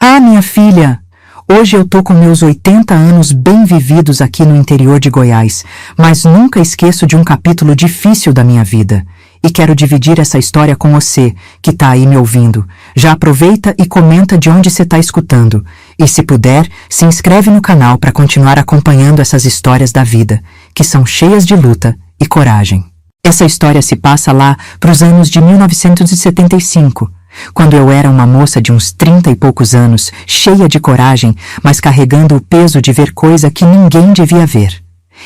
Ah, minha filha! Hoje eu tô com meus 80 anos bem vividos aqui no interior de Goiás, mas nunca esqueço de um capítulo difícil da minha vida. E quero dividir essa história com você, que tá aí me ouvindo. Já aproveita e comenta de onde você tá escutando. E se puder, se inscreve no canal para continuar acompanhando essas histórias da vida, que são cheias de luta e coragem. Essa história se passa lá pros anos de 1975, quando eu era uma moça de uns 30 e poucos anos, cheia de coragem, mas carregando o peso de ver coisa que ninguém devia ver.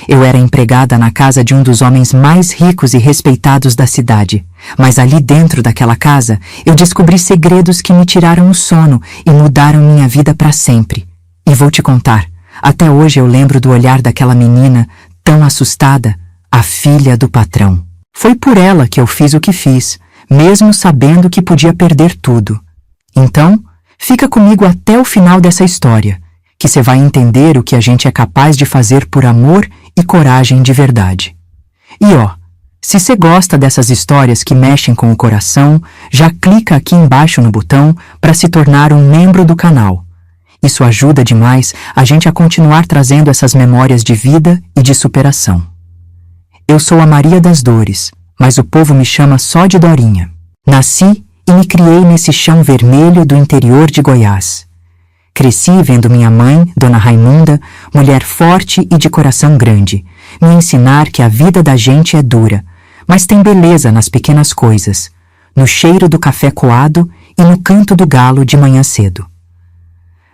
Eu era empregada na casa de um dos homens mais ricos e respeitados da cidade, mas ali dentro daquela casa eu descobri segredos que me tiraram o sono e mudaram minha vida para sempre. E vou te contar, até hoje eu lembro do olhar daquela menina, tão assustada, a filha do patrão. Foi por ela que eu fiz o que fiz, mesmo sabendo que podia perder tudo. Então, fica comigo até o final dessa história, que você vai entender o que a gente é capaz de fazer por amor e coragem de verdade. E ó, se você gosta dessas histórias que mexem com o coração, já clica aqui embaixo no botão para se tornar um membro do canal. Isso ajuda demais a gente a continuar trazendo essas memórias de vida e de superação. Eu sou a Maria das Dores, mas o povo me chama só de Dorinha. Nasci e me criei nesse chão vermelho do interior de Goiás. Cresci vendo minha mãe, Dona Raimunda, mulher forte e de coração grande, me ensinar que a vida da gente é dura, mas tem beleza nas pequenas coisas, no cheiro do café coado e no canto do galo de manhã cedo.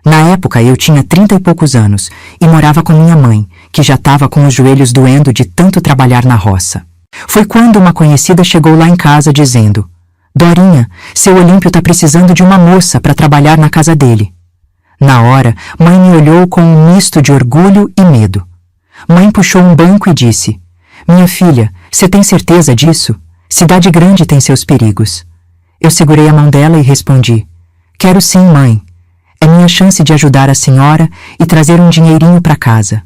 Na época eu tinha 30 e poucos anos e morava com minha mãe, que já estava com os joelhos doendo de tanto trabalhar na roça. Foi quando uma conhecida chegou lá em casa dizendo: Dorinha, seu Olímpio está precisando de uma moça para trabalhar na casa dele. Na hora, mãe me olhou com um misto de orgulho e medo. Mãe puxou um banco e disse: Minha filha, você tem certeza disso? Cidade grande tem seus perigos. Eu segurei a mão dela e respondi: Quero sim, mãe. É minha chance de ajudar a senhora e trazer um dinheirinho para casa.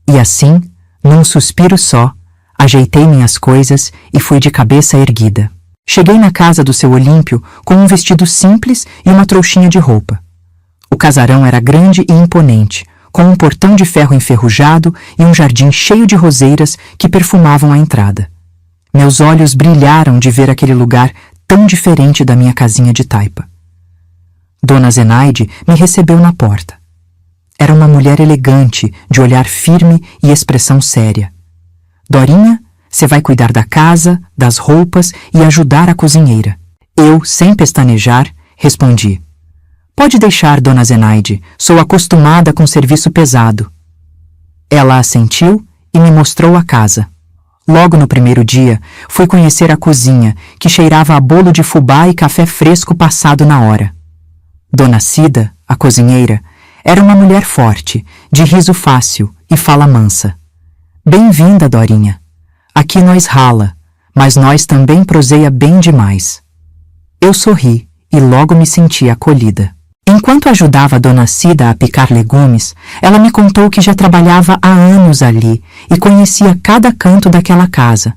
E assim, num suspiro só, ajeitei minhas coisas e fui de cabeça erguida. Cheguei na casa do seu Olímpio com um vestido simples e uma trouxinha de roupa. O casarão era grande e imponente, com um portão de ferro enferrujado e um jardim cheio de roseiras que perfumavam a entrada. Meus olhos brilharam de ver aquele lugar tão diferente da minha casinha de taipa. Dona Zenaide me recebeu na porta. Era uma mulher elegante, de olhar firme e expressão séria. Dorinha, você vai cuidar da casa, das roupas e ajudar a cozinheira. Eu, sem pestanejar, respondi: Pode deixar, Dona Zenaide, sou acostumada com serviço pesado. Ela assentiu e me mostrou a casa. Logo no primeiro dia, fui conhecer a cozinha, que cheirava a bolo de fubá e café fresco passado na hora. Dona Cida, a cozinheira, era uma mulher forte, de riso fácil e fala mansa. Bem-vinda, Dorinha. Aqui nós rala, mas nós também proseia bem demais. Eu sorri e logo me senti acolhida. Enquanto ajudava a Dona Cida a picar legumes, ela me contou que já trabalhava há anos ali e conhecia cada canto daquela casa.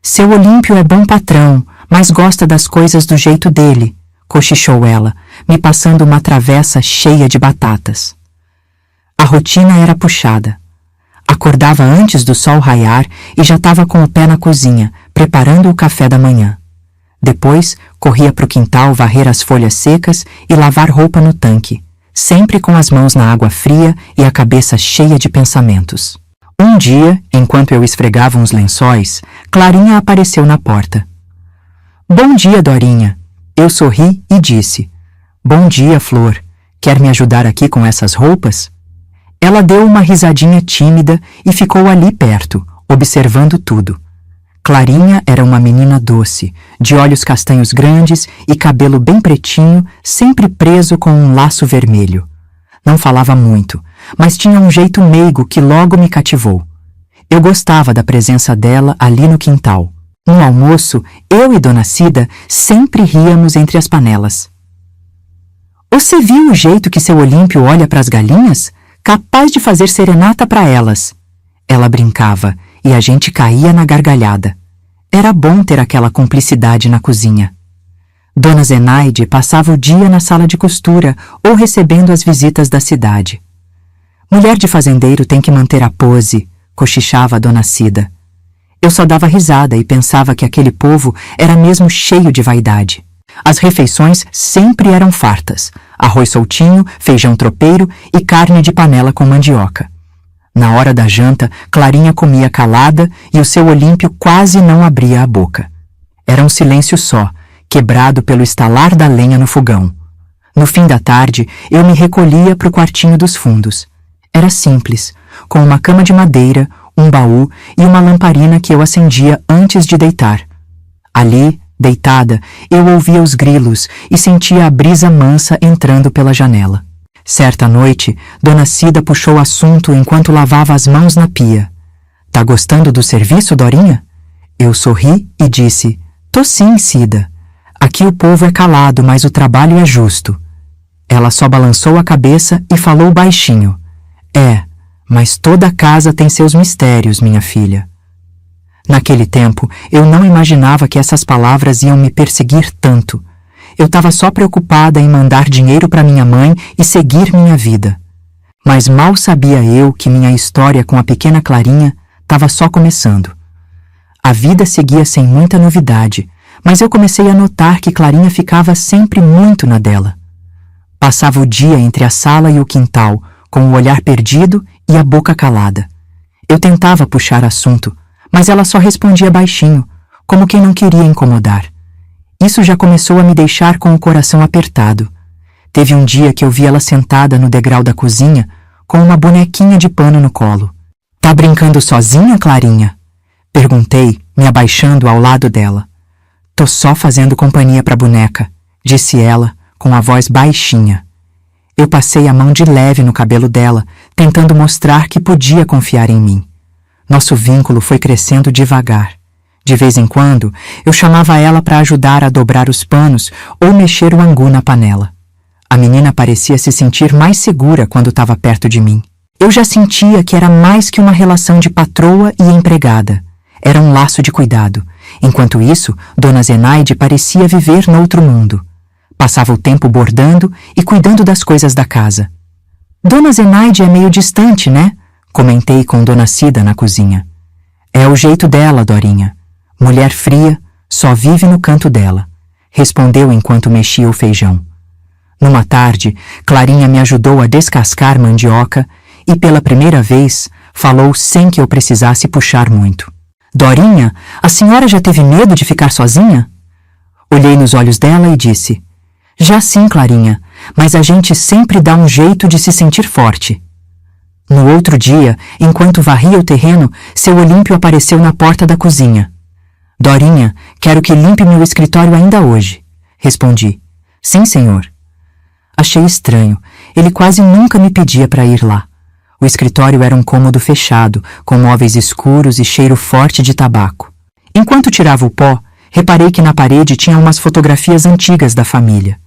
Seu Olímpio é bom patrão, mas gosta das coisas do jeito dele, cochichou ela, me passando uma travessa cheia de batatas. A rotina era puxada. Acordava antes do sol raiar e já estava com o pé na cozinha, preparando o café da manhã. Depois, corria para o quintal varrer as folhas secas e lavar roupa no tanque, sempre com as mãos na água fria e a cabeça cheia de pensamentos. Um dia, enquanto eu esfregava uns lençóis, Clarinha apareceu na porta. Bom dia, Dorinha. Eu sorri e disse: Bom dia, Flor. Quer me ajudar aqui com essas roupas? Ela deu uma risadinha tímida e ficou ali perto, observando tudo. Clarinha era uma menina doce, de olhos castanhos grandes e cabelo bem pretinho, sempre preso com um laço vermelho. Não falava muito, mas tinha um jeito meigo que logo me cativou. Eu gostava da presença dela ali no quintal. No almoço, eu e Dona Cida sempre ríamos entre as panelas. Você viu o jeito que seu Olímpio olha para as galinhas? Capaz de fazer serenata para elas. Ela brincava e a gente caía na gargalhada. Era bom ter aquela cumplicidade na cozinha. Dona Zenaide passava o dia na sala de costura ou recebendo as visitas da cidade. Mulher de fazendeiro tem que manter a pose, cochichava a Dona Cida. Eu só dava risada e pensava que aquele povo era mesmo cheio de vaidade. As refeições sempre eram fartas: arroz soltinho, feijão tropeiro e carne de panela com mandioca. Na hora da janta, Clarinha comia calada e o seu Olímpio quase não abria a boca. Era um silêncio só, quebrado pelo estalar da lenha no fogão. No fim da tarde, eu me recolhia para o quartinho dos fundos. Era simples, com uma cama de madeira, um baú e uma lamparina que eu acendia antes de deitar. Ali, deitada, eu ouvia os grilos e sentia a brisa mansa entrando pela janela. Certa noite, Dona Cida puxou o assunto enquanto lavava as mãos na pia. "Tá gostando do serviço, Dorinha?" Eu sorri e disse: "Tô sim, Cida. Aqui o povo é calado, mas o trabalho é justo." Ela só balançou a cabeça e falou baixinho: "É, mas toda casa tem seus mistérios, minha filha." Naquele tempo, eu não imaginava que essas palavras iam me perseguir tanto. Eu estava só preocupada em mandar dinheiro para minha mãe e seguir minha vida. Mas mal sabia eu que minha história com a pequena Clarinha estava só começando. A vida seguia sem muita novidade, mas eu comecei a notar que Clarinha ficava sempre muito na dela. Passava o dia entre a sala e o quintal, com o olhar perdido e a boca calada. Eu tentava puxar assunto, mas ela só respondia baixinho, como quem não queria incomodar. Isso já começou a me deixar com o coração apertado. Teve um dia que eu vi ela sentada no degrau da cozinha, com uma bonequinha de pano no colo. "Tá brincando sozinha, Clarinha?" Perguntei, me abaixando ao lado dela. "Tô só fazendo companhia pra boneca", disse ela, com a voz baixinha. Eu passei a mão de leve no cabelo dela, tentando mostrar que podia confiar em mim. Nosso vínculo foi crescendo devagar. De vez em quando, eu chamava ela para ajudar a dobrar os panos ou mexer o angu na panela. A menina parecia se sentir mais segura quando estava perto de mim. Eu já sentia que era mais que uma relação de patroa e empregada. Era um laço de cuidado. Enquanto isso, Dona Zenaide parecia viver noutro mundo. Passava o tempo bordando e cuidando das coisas da casa. "Dona Zenaide é meio distante, né?" comentei com Dona Cida na cozinha. "É o jeito dela, Dorinha. Mulher fria, só vive no canto dela", respondeu enquanto mexia o feijão. Numa tarde, Clarinha me ajudou a descascar mandioca e, pela primeira vez, falou sem que eu precisasse puxar muito. "Dorinha, a senhora já teve medo de ficar sozinha?" Olhei nos olhos dela e disse: "Já sim, Clarinha, mas a gente sempre dá um jeito de se sentir forte." No outro dia, enquanto varria o terreno, seu Olímpio apareceu na porta da cozinha. "Dorinha, quero que limpe meu escritório ainda hoje", respondi. "Sim, senhor." Achei estranho. Ele quase nunca me pedia para ir lá. O escritório era um cômodo fechado, com móveis escuros e cheiro forte de tabaco. Enquanto tirava o pó, reparei que na parede tinha umas fotografias antigas da família.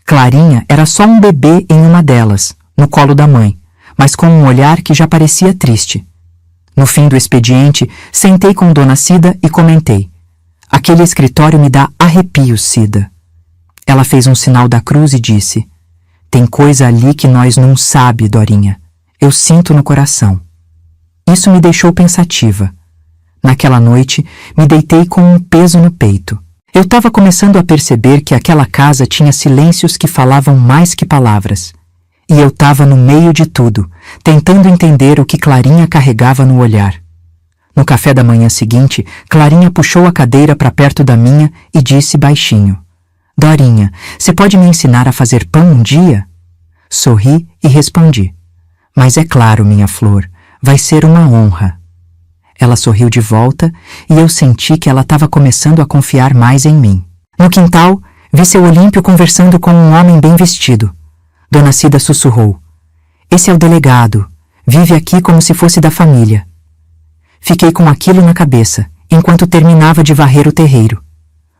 Clarinha era só um bebê em uma delas, no colo da mãe, mas com um olhar que já parecia triste. No fim do expediente, sentei com Dona Cida e comentei: "Aquele escritório me dá arrepios, Cida." Ela fez um sinal da cruz e disse: "Tem coisa ali que nós não sabe, Dorinha. Eu sinto no coração." Isso me deixou pensativa. Naquela noite, me deitei com um peso no peito. Eu estava começando a perceber que aquela casa tinha silêncios que falavam mais que palavras. E eu estava no meio de tudo, tentando entender o que Clarinha carregava no olhar. No café da manhã seguinte, Clarinha puxou a cadeira para perto da minha e disse baixinho: "Dorinha, você pode me ensinar a fazer pão um dia?" Sorri e respondi: "Mas é claro, minha flor, vai ser uma honra." Ela sorriu de volta e eu senti que ela estava começando a confiar mais em mim. No quintal, vi seu Olímpio conversando com um homem bem vestido. Dona Cida sussurrou: "Esse é o delegado. Vive aqui como se fosse da família." Fiquei com aquilo na cabeça, enquanto terminava de varrer o terreiro.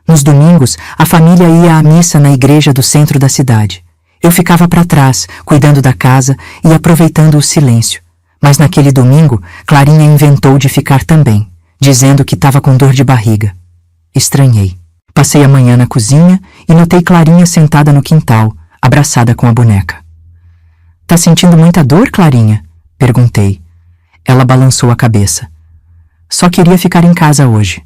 Nos domingos, a família ia à missa na igreja do centro da cidade. Eu ficava para trás, cuidando da casa e aproveitando o silêncio. Mas naquele domingo, Clarinha inventou de ficar também, dizendo que estava com dor de barriga. Estranhei. Passei a manhã na cozinha e notei Clarinha sentada no quintal, abraçada com a boneca. Tá sentindo muita dor, Clarinha? Perguntei. Ela balançou a cabeça. Só queria ficar em casa hoje.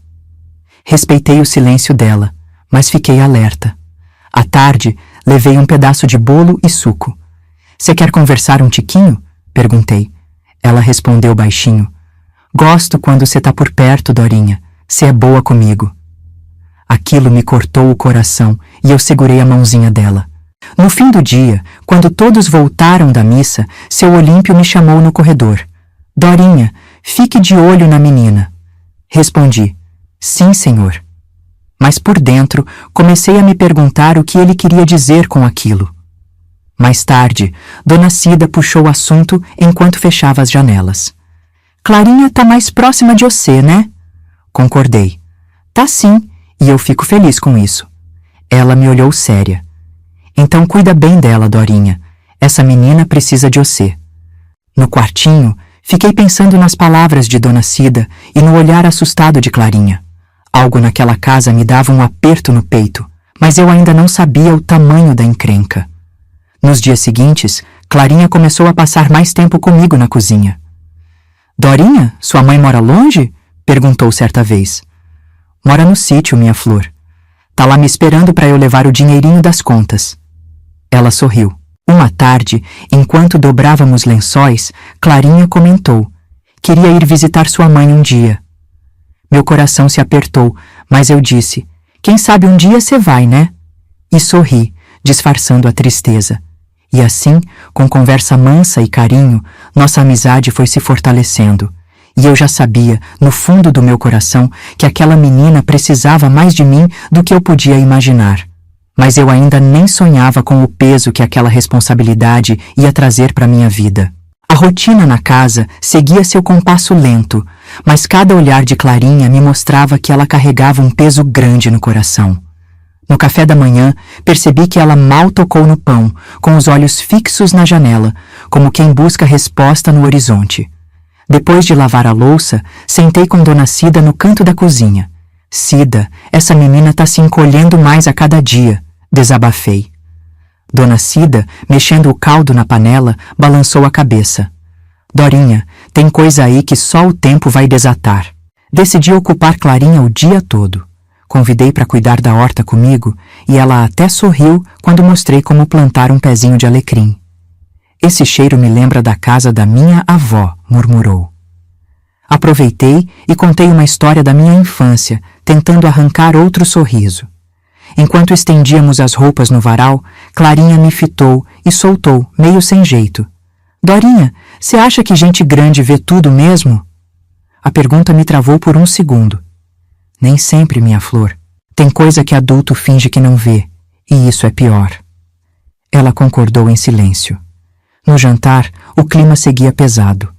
Respeitei o silêncio dela, mas fiquei alerta. À tarde, levei um pedaço de bolo e suco. Você quer conversar um tiquinho? Perguntei. Ela respondeu baixinho. Gosto quando você tá por perto, Dorinha. Você é boa comigo. Aquilo me cortou o coração e eu segurei a mãozinha dela. No fim do dia, quando todos voltaram da missa, seu Olímpio me chamou no corredor. Dorinha, fique de olho na menina. Respondi. Sim, senhor. Mas por dentro, comecei a me perguntar o que ele queria dizer com aquilo. Mais tarde, Dona Cida puxou o assunto enquanto fechava as janelas. Clarinha tá mais próxima de você, né? Concordei. Tá sim, e eu fico feliz com isso. Ela me olhou séria. Então cuida bem dela, Dorinha. Essa menina precisa de você. No quartinho, fiquei pensando nas palavras de Dona Cida e no olhar assustado de Clarinha. Algo naquela casa me dava um aperto no peito, mas eu ainda não sabia o tamanho da encrenca. Nos dias seguintes, Clarinha começou a passar mais tempo comigo na cozinha. Dorinha, sua mãe mora longe? Perguntou certa vez. Mora no sítio, minha flor. Tá lá me esperando para eu levar o dinheirinho das contas. Ela sorriu. Uma tarde, enquanto dobrávamos lençóis, Clarinha comentou. Queria ir visitar sua mãe um dia. Meu coração se apertou, mas eu disse, quem sabe um dia você vai, né? E sorri, disfarçando a tristeza. E assim, com conversa mansa e carinho, nossa amizade foi se fortalecendo. E eu já sabia, no fundo do meu coração, que aquela menina precisava mais de mim do que eu podia imaginar. Mas eu ainda nem sonhava com o peso que aquela responsabilidade ia trazer para minha vida. A rotina na casa seguia seu compasso lento, mas cada olhar de Clarinha me mostrava que ela carregava um peso grande no coração. No café da manhã, percebi que ela mal tocou no pão, com os olhos fixos na janela, como quem busca resposta no horizonte. Depois de lavar a louça, sentei com Dona Cida no canto da cozinha. Cida, essa menina tá se encolhendo mais a cada dia, desabafei. Dona Cida, mexendo o caldo na panela, balançou a cabeça. Dorinha, tem coisa aí que só o tempo vai desatar. Decidi ocupar Clarinha o dia todo. Convidei para cuidar da horta comigo e ela até sorriu quando mostrei como plantar um pezinho de alecrim. Esse cheiro me lembra da casa da minha avó, murmurou. Aproveitei e contei uma história da minha infância, tentando arrancar outro sorriso. Enquanto estendíamos as roupas no varal, Clarinha me fitou e soltou, meio sem jeito. Dorinha, você acha que gente grande vê tudo mesmo? A pergunta me travou por um segundo. Nem sempre, minha flor. Tem coisa que adulto finge que não vê, e isso é pior. Ela concordou em silêncio. No jantar, o clima seguia pesado.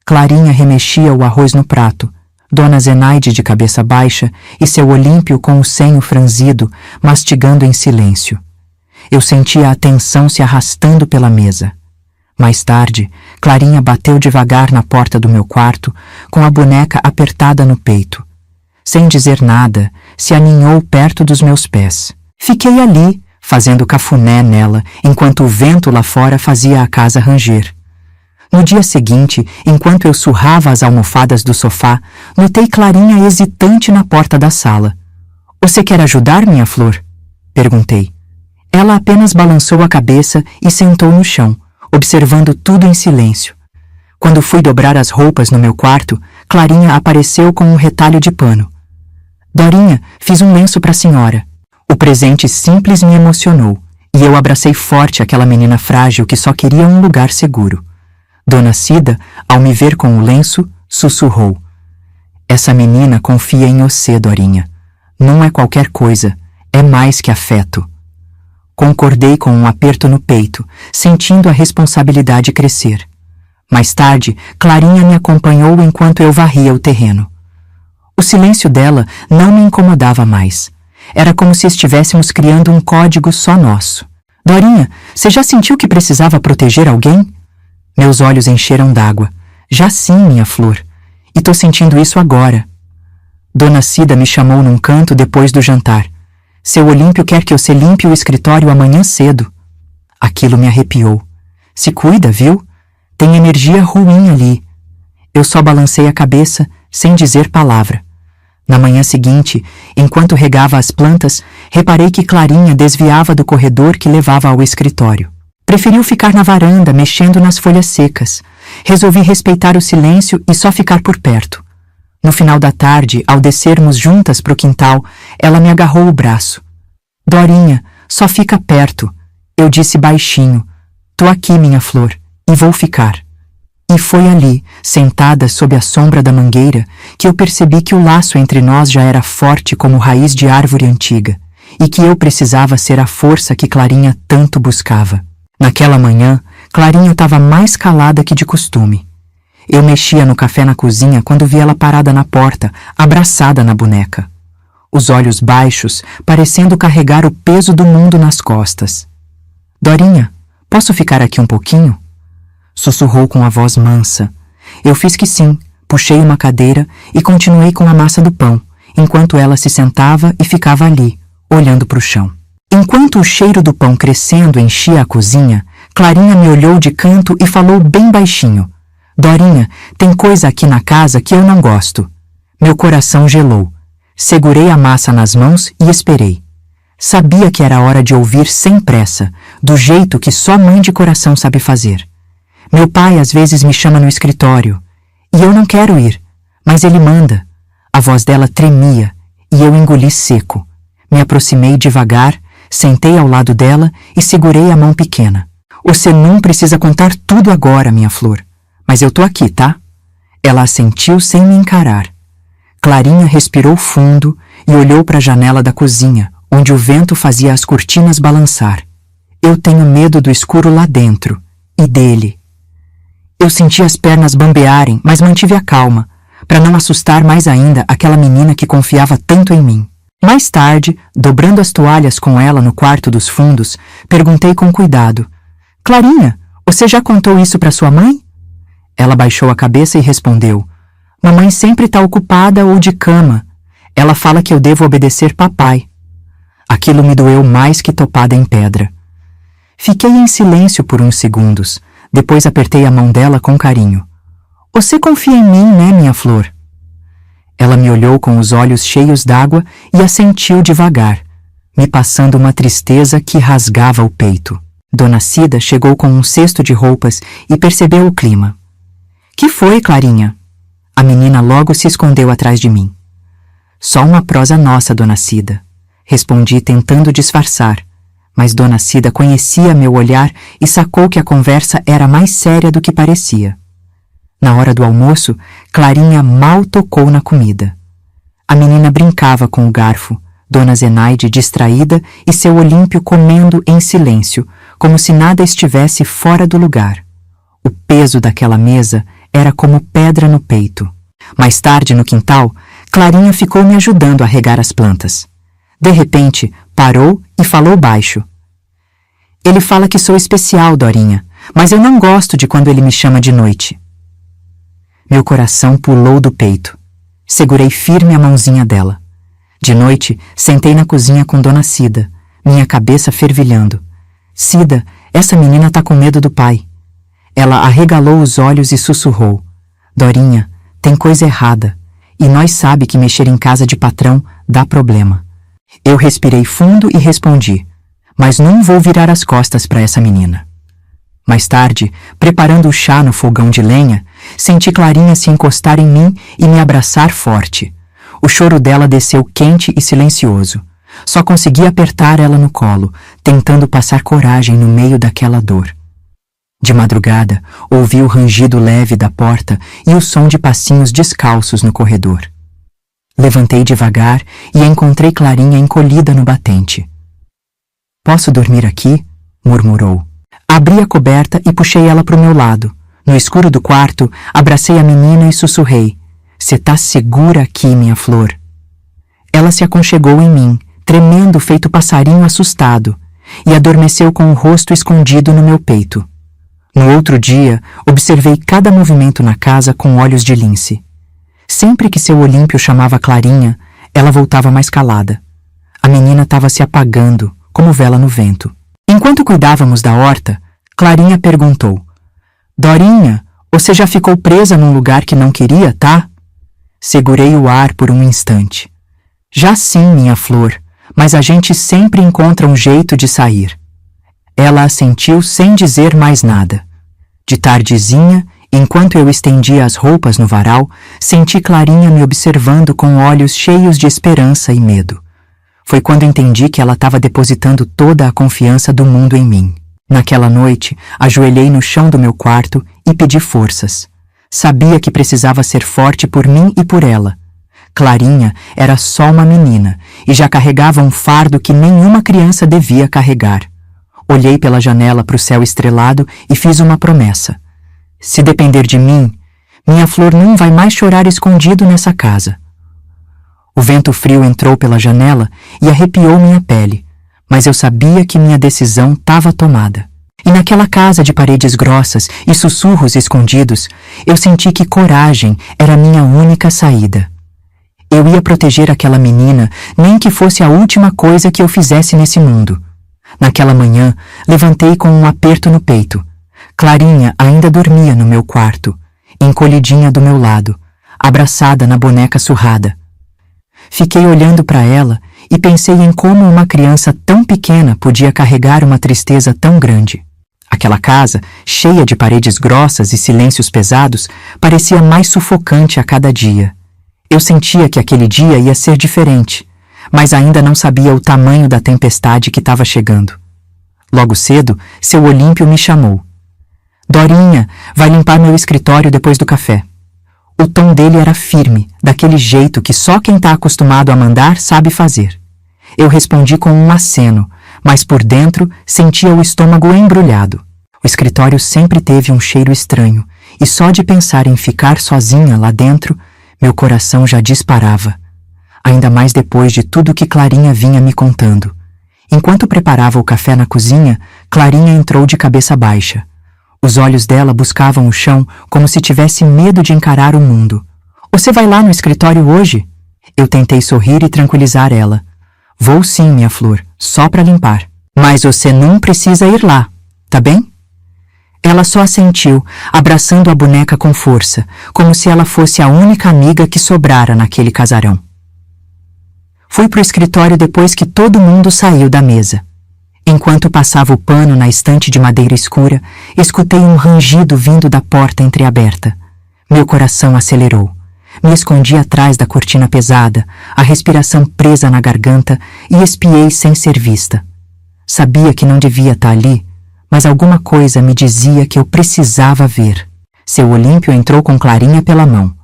Clarinha remexia o arroz no prato, Dona Zenaide de cabeça baixa e seu Olímpio com o senho franzido, mastigando em silêncio. Eu sentia a tensão se arrastando pela mesa. Mais tarde, Clarinha bateu devagar na porta do meu quarto, com a boneca apertada no peito. Sem dizer nada, se aninhou perto dos meus pés. Fiquei ali, fazendo cafuné nela, enquanto o vento lá fora fazia a casa ranger. No dia seguinte, enquanto eu surrava as almofadas do sofá, notei Clarinha hesitante na porta da sala. Você quer ajudar, minha flor? Perguntei. Ela apenas balançou a cabeça e sentou no chão, observando tudo em silêncio. Quando fui dobrar as roupas no meu quarto, Clarinha apareceu com um retalho de pano. Dorinha, fiz um lenço para a senhora. O presente simples me emocionou, e eu abracei forte aquela menina frágil que só queria um lugar seguro. Dona Cida, ao me ver com o lenço, sussurrou. Essa menina confia em você, Dorinha. Não é qualquer coisa, é mais que afeto. Concordei com um aperto no peito, sentindo a responsabilidade crescer. Mais tarde, Clarinha me acompanhou enquanto eu varria o terreno. O silêncio dela não me incomodava mais. Era como se estivéssemos criando um código só nosso. Dorinha, você já sentiu que precisava proteger alguém? Meus olhos encheram d'água. Já sim, minha flor. E tô sentindo isso agora. Dona Cida me chamou num canto depois do jantar. Seu Olímpio quer que eu se limpe o escritório amanhã cedo. Aquilo me arrepiou. Se cuida, viu? Tem energia ruim ali. Eu só balancei a cabeça, sem dizer palavra. Na manhã seguinte, enquanto regava as plantas, reparei que Clarinha desviava do corredor que levava ao escritório. Preferiu ficar na varanda, mexendo nas folhas secas. Resolvi respeitar o silêncio e só ficar por perto. No final da tarde, ao descermos juntas pro quintal, ela me agarrou o braço. Dorinha, só fica perto. Eu disse baixinho. Tô aqui, minha flor, e vou ficar. E foi ali, sentada sob a sombra da mangueira, que eu percebi que o laço entre nós já era forte como raiz de árvore antiga, e que eu precisava ser a força que Clarinha tanto buscava. Naquela manhã, Clarinha estava mais calada que de costume. Eu mexia no café na cozinha quando vi ela parada na porta, abraçada na boneca. Os olhos baixos, parecendo carregar o peso do mundo nas costas. Dorinha, posso ficar aqui um pouquinho? Sussurrou com a voz mansa. Eu fiz que sim, puxei uma cadeira e continuei com a massa do pão, enquanto ela se sentava e ficava ali, olhando para o chão. Enquanto o cheiro do pão crescendo enchia a cozinha, Clarinha me olhou de canto e falou bem baixinho. Dorinha, tem coisa aqui na casa que eu não gosto. Meu coração gelou. Segurei a massa nas mãos e esperei. Sabia que era hora de ouvir sem pressa, do jeito que só mãe de coração sabe fazer. Meu pai às vezes me chama no escritório, e eu não quero ir, mas ele manda. A voz dela tremia, e eu engoli seco. Me aproximei devagar, sentei ao lado dela e segurei a mão pequena. Você não precisa contar tudo agora, minha flor, mas eu tô aqui, tá? Ela assentiu sem me encarar. Clarinha respirou fundo e olhou para a janela da cozinha, onde o vento fazia as cortinas balançar. Eu tenho medo do escuro lá dentro, e dele. Eu senti as pernas bambearem, mas mantive a calma, para não assustar mais ainda aquela menina que confiava tanto em mim. Mais tarde, dobrando as toalhas com ela no quarto dos fundos, perguntei com cuidado. Clarinha, você já contou isso para sua mãe? Ela baixou a cabeça e respondeu. Mamãe sempre está ocupada ou de cama. Ela fala que eu devo obedecer papai. Aquilo me doeu mais que topada em pedra. Fiquei em silêncio por uns segundos. Depois apertei a mão dela com carinho. Você confia em mim, né, minha flor? Ela me olhou com os olhos cheios d'água e assentiu devagar, me passando uma tristeza que rasgava o peito. Dona Cida chegou com um cesto de roupas e percebeu o clima. Que foi, Clarinha? A menina logo se escondeu atrás de mim. Só uma prosa nossa, Dona Cida. Respondi tentando disfarçar. Mas Dona Cida conhecia meu olhar e sacou que a conversa era mais séria do que parecia. Na hora do almoço, Clarinha mal tocou na comida. A menina brincava com o garfo, Dona Zenaide distraída e seu Olímpio comendo em silêncio, como se nada estivesse fora do lugar. O peso daquela mesa era como pedra no peito. Mais tarde, no quintal, Clarinha ficou me ajudando a regar as plantas. De repente, parou e falou baixo. Ele fala que sou especial, Dorinha, mas eu não gosto de quando ele me chama de noite. Meu coração pulou do peito. Segurei firme a mãozinha dela. De noite, sentei na cozinha com Dona Cida, minha cabeça fervilhando. Cida, essa menina tá com medo do pai. Ela arregalou os olhos e sussurrou. Dorinha, tem coisa errada, e nós sabe que mexer em casa de patrão dá problema. Eu respirei fundo e respondi, mas não vou virar as costas para essa menina. Mais tarde, preparando o chá no fogão de lenha, senti Clarinha se encostar em mim e me abraçar forte. O choro dela desceu quente e silencioso. Só consegui apertar ela no colo, tentando passar coragem no meio daquela dor. De madrugada, ouvi o rangido leve da porta e o som de passinhos descalços no corredor. Levantei devagar e encontrei Clarinha encolhida no batente. Posso dormir aqui? Murmurou. Abri a coberta e puxei ela para o meu lado. No escuro do quarto, abracei a menina e sussurrei. Cê tá segura aqui, minha flor? Ela se aconchegou em mim, tremendo feito passarinho assustado, e adormeceu com o rosto escondido no meu peito. No outro dia, observei cada movimento na casa com olhos de lince. Sempre que seu Olímpio chamava Clarinha, ela voltava mais calada. A menina estava se apagando, como vela no vento. Enquanto cuidávamos da horta, Clarinha perguntou: Dorinha, você já ficou presa num lugar que não queria, tá? Segurei o ar por um instante. Já sim, minha flor, mas a gente sempre encontra um jeito de sair. Ela assentiu sem dizer mais nada. De tardezinha, enquanto eu estendia as roupas no varal, senti Clarinha me observando com olhos cheios de esperança e medo. Foi quando entendi que ela estava depositando toda a confiança do mundo em mim. Naquela noite, ajoelhei no chão do meu quarto e pedi forças. Sabia que precisava ser forte por mim e por ela. Clarinha era só uma menina e já carregava um fardo que nenhuma criança devia carregar. Olhei pela janela para o céu estrelado e fiz uma promessa. Se depender de mim, minha flor não vai mais chorar escondido nessa casa. O vento frio entrou pela janela e arrepiou minha pele, mas eu sabia que minha decisão estava tomada. E naquela casa de paredes grossas e sussurros escondidos, eu senti que coragem era minha única saída. Eu ia proteger aquela menina, nem que fosse a última coisa que eu fizesse nesse mundo. Naquela manhã, levantei com um aperto no peito. Clarinha ainda dormia no meu quarto, encolhidinha do meu lado, abraçada na boneca surrada. Fiquei olhando para ela e pensei em como uma criança tão pequena podia carregar uma tristeza tão grande. Aquela casa, cheia de paredes grossas e silêncios pesados, parecia mais sufocante a cada dia. Eu sentia que aquele dia ia ser diferente, mas ainda não sabia o tamanho da tempestade que estava chegando. Logo cedo, seu Olímpio me chamou. Dorinha, vai limpar meu escritório depois do café. O tom dele era firme, daquele jeito que só quem está acostumado a mandar sabe fazer. Eu respondi com um aceno, mas por dentro sentia o estômago embrulhado. O escritório sempre teve um cheiro estranho, e só de pensar em ficar sozinha lá dentro, meu coração já disparava. Ainda mais depois de tudo que Clarinha vinha me contando. Enquanto preparava o café na cozinha, Clarinha entrou de cabeça baixa. Os olhos dela buscavam o chão como se tivesse medo de encarar o mundo. Você vai lá no escritório hoje? Eu tentei sorrir e tranquilizar ela. Vou sim, minha flor, só para limpar. Mas você não precisa ir lá, tá bem? Ela só assentiu, abraçando a boneca com força, como se ela fosse a única amiga que sobrara naquele casarão. Fui pro escritório depois que todo mundo saiu da mesa. Enquanto passava o pano na estante de madeira escura, escutei um rangido vindo da porta entreaberta. Meu coração acelerou. Me escondi atrás da cortina pesada, a respiração presa na garganta, e espiei sem ser vista. Sabia que não devia estar ali, mas alguma coisa me dizia que eu precisava ver. Seu Olímpio entrou com Clarinha pela mão.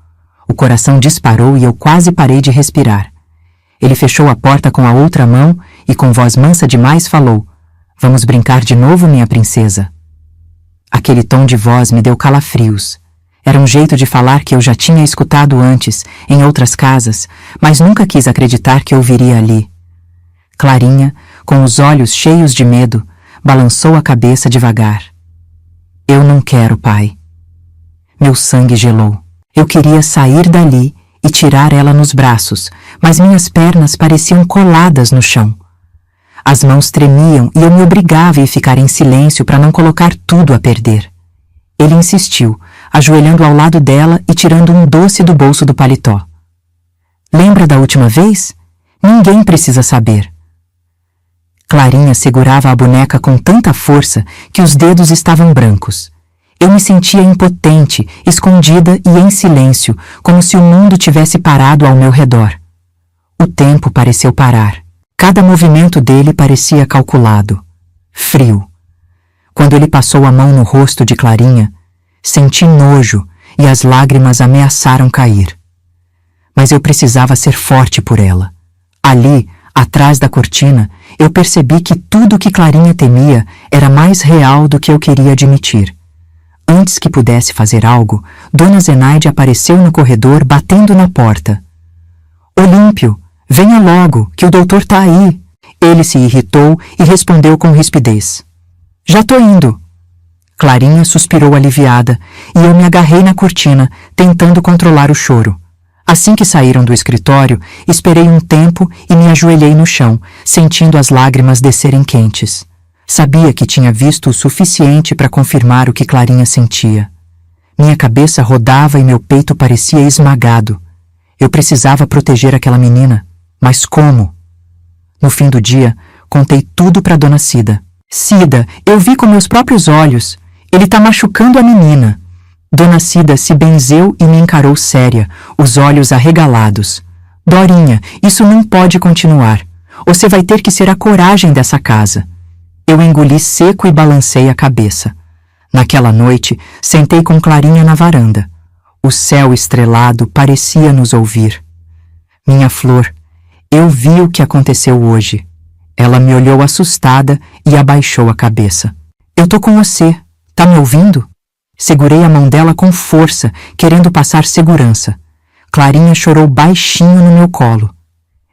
O coração disparou e eu quase parei de respirar. Ele fechou a porta com a outra mão e com voz mansa demais falou: Vamos brincar de novo, minha princesa? Aquele tom de voz me deu calafrios. Era um jeito de falar que eu já tinha escutado antes, em outras casas, mas nunca quis acreditar que ouviria ali. Clarinha, com os olhos cheios de medo, balançou a cabeça devagar. Eu não quero, pai. Meu sangue gelou. Eu queria sair dali e tirar ela nos braços, mas minhas pernas pareciam coladas no chão. As mãos tremiam e eu me obrigava a ficar em silêncio para não colocar tudo a perder. Ele insistiu, ajoelhando ao lado dela e tirando um doce do bolso do paletó. Lembra da última vez? Ninguém precisa saber. Clarinha segurava a boneca com tanta força que os dedos estavam brancos. Eu me sentia impotente, escondida e em silêncio, como se o mundo tivesse parado ao meu redor. O tempo pareceu parar. Cada movimento dele parecia calculado, frio. Quando ele passou a mão no rosto de Clarinha, senti nojo e as lágrimas ameaçaram cair. Mas eu precisava ser forte por ela. Ali, atrás da cortina, eu percebi que tudo que Clarinha temia era mais real do que eu queria admitir. Antes que pudesse fazer algo, Dona Zenaide apareceu no corredor batendo na porta. Olímpio, venha logo, que o doutor tá aí. Ele se irritou e respondeu com rispidez. Já tô indo. Clarinha suspirou aliviada e eu me agarrei na cortina, tentando controlar o choro. Assim que saíram do escritório, esperei um tempo e me ajoelhei no chão, sentindo as lágrimas descerem quentes. Sabia que tinha visto o suficiente para confirmar o que Clarinha sentia. Minha cabeça rodava e meu peito parecia esmagado. Eu precisava proteger aquela menina, mas como? No fim do dia, contei tudo para Dona Cida. Cida, eu vi com meus próprios olhos. Ele tá machucando a menina. Dona Cida se benzeu e me encarou séria, os olhos arregalados. Dorinha, isso não pode continuar. Você vai ter que ser a coragem dessa casa. Eu engoli seco e balancei a cabeça. Naquela noite, sentei com Clarinha na varanda. O céu estrelado parecia nos ouvir. Minha flor, eu vi o que aconteceu hoje. Ela me olhou assustada e abaixou a cabeça. Eu tô com você. Tá me ouvindo? Segurei a mão dela com força, querendo passar segurança. Clarinha chorou baixinho no meu colo.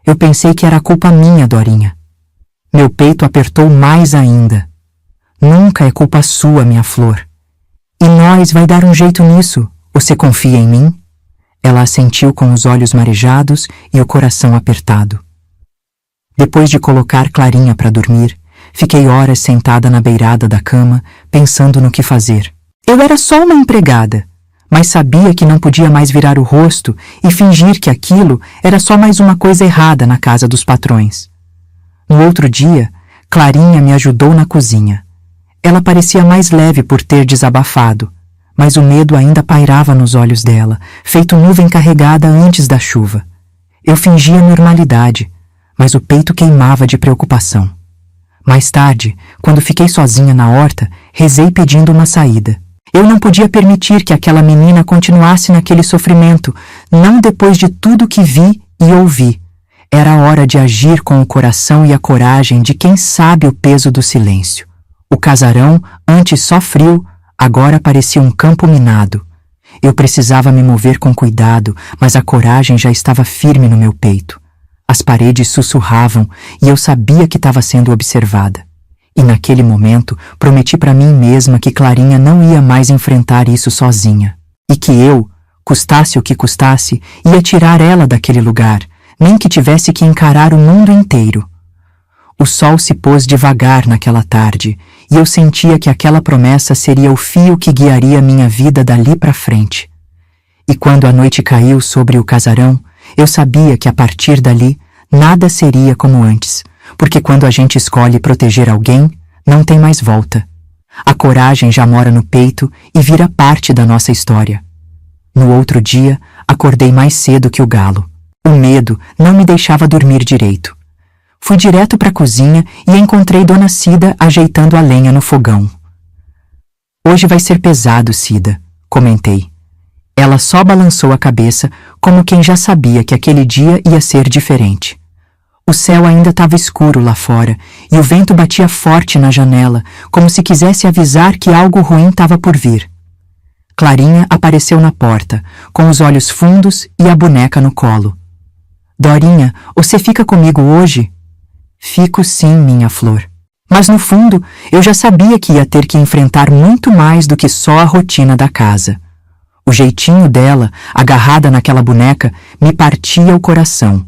Eu pensei que era culpa minha, Dorinha. Meu peito apertou mais ainda. Nunca é culpa sua, minha flor. E nós vai dar um jeito nisso. Você confia em mim? Ela assentiu com os olhos marejados e o coração apertado. Depois de colocar Clarinha para dormir, fiquei horas sentada na beirada da cama, pensando no que fazer. Eu era só uma empregada, mas sabia que não podia mais virar o rosto e fingir que aquilo era só mais uma coisa errada na casa dos patrões. No outro dia, Clarinha me ajudou na cozinha. Ela parecia mais leve por ter desabafado, mas o medo ainda pairava nos olhos dela, feito nuvem carregada antes da chuva. Eu fingia normalidade, mas o peito queimava de preocupação. Mais tarde, quando fiquei sozinha na horta, rezei pedindo uma saída. Eu não podia permitir que aquela menina continuasse naquele sofrimento, não depois de tudo que vi e ouvi. Era hora de agir com o coração e a coragem de quem sabe o peso do silêncio. O casarão, antes só frio, agora parecia um campo minado. Eu precisava me mover com cuidado, mas a coragem já estava firme no meu peito. As paredes sussurravam e eu sabia que estava sendo observada. E naquele momento, prometi para mim mesma que Clarinha não ia mais enfrentar isso sozinha. E que eu, custasse o que custasse, ia tirar ela daquele lugar, nem que tivesse que encarar o mundo inteiro. O sol se pôs devagar naquela tarde, e eu sentia que aquela promessa seria o fio que guiaria minha vida dali para frente. E quando a noite caiu sobre o casarão, eu sabia que a partir dali, nada seria como antes, porque quando a gente escolhe proteger alguém, não tem mais volta. A coragem já mora no peito e vira parte da nossa história. No outro dia, acordei mais cedo que o galo. O medo não me deixava dormir direito. Fui direto para a cozinha e encontrei Dona Cida ajeitando a lenha no fogão. Hoje vai ser pesado, Cida, comentei. Ela só balançou a cabeça, como quem já sabia que aquele dia ia ser diferente. O céu ainda estava escuro lá fora e o vento batia forte na janela, como se quisesse avisar que algo ruim estava por vir. Clarinha apareceu na porta, com os olhos fundos e a boneca no colo. Dorinha, você fica comigo hoje? Fico sim, minha flor. Mas no fundo, eu já sabia que ia ter que enfrentar muito mais do que só a rotina da casa. O jeitinho dela, agarrada naquela boneca, me partia o coração.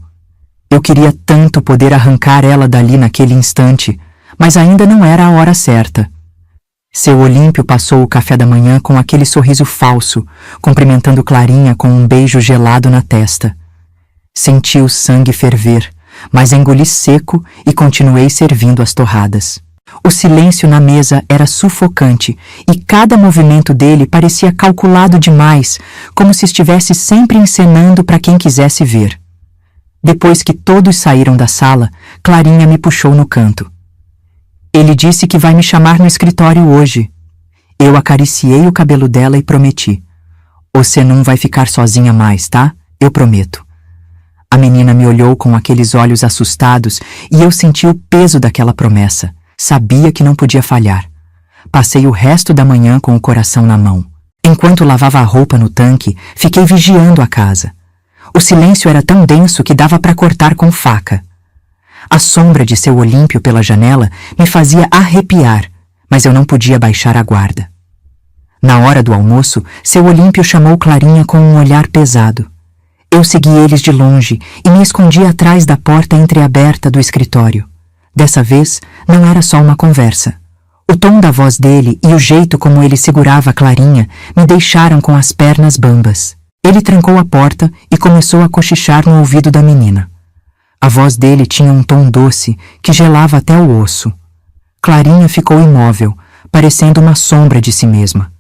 Eu queria tanto poder arrancar ela dali naquele instante, mas ainda não era a hora certa. Seu Olímpio passou o café da manhã com aquele sorriso falso, cumprimentando Clarinha com um beijo gelado na testa. Senti o sangue ferver, mas engoli seco e continuei servindo as torradas. O silêncio na mesa era sufocante e cada movimento dele parecia calculado demais, como se estivesse sempre encenando para quem quisesse ver. Depois que todos saíram da sala, Clarinha me puxou no canto. Ele disse que vai me chamar no escritório hoje. Eu acariciei o cabelo dela e prometi. Você não vai ficar sozinha mais, tá? Eu prometo. A menina me olhou com aqueles olhos assustados e eu senti o peso daquela promessa. Sabia que não podia falhar. Passei o resto da manhã com o coração na mão. Enquanto lavava a roupa no tanque, fiquei vigiando a casa. O silêncio era tão denso que dava para cortar com faca. A sombra de seu Olímpio pela janela me fazia arrepiar, mas eu não podia baixar a guarda. Na hora do almoço, seu Olímpio chamou Clarinha com um olhar pesado. Eu segui eles de longe e me escondi atrás da porta entreaberta do escritório. Dessa vez, não era só uma conversa. O tom da voz dele e o jeito como ele segurava a Clarinha me deixaram com as pernas bambas. Ele trancou a porta e começou a cochichar no ouvido da menina. A voz dele tinha um tom doce que gelava até o osso. Clarinha ficou imóvel, parecendo uma sombra de si mesma.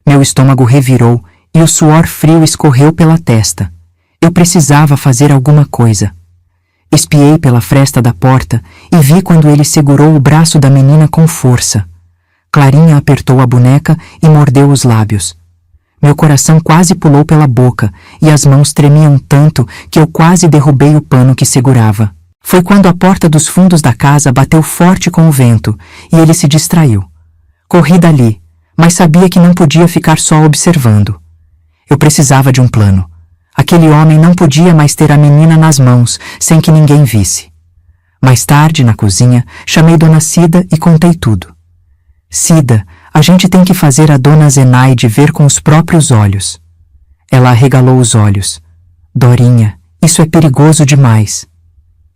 Meu estômago revirou e o suor frio escorreu pela testa. Eu precisava fazer alguma coisa. Espiei pela fresta da porta e vi quando ele segurou o braço da menina com força. Clarinha apertou a boneca e mordeu os lábios. Meu coração quase pulou pela boca e as mãos tremiam tanto que eu quase derrubei o pano que segurava. Foi quando a porta dos fundos da casa bateu forte com o vento e ele se distraiu. Corri dali, mas sabia que não podia ficar só observando. Eu precisava de um plano. Aquele homem não podia mais ter a menina nas mãos sem que ninguém visse. Mais tarde, na cozinha, chamei Dona Cida e contei tudo. Cida, a gente tem que fazer a Dona Zenaide ver com os próprios olhos. Ela arregalou os olhos. Dorinha, isso é perigoso demais.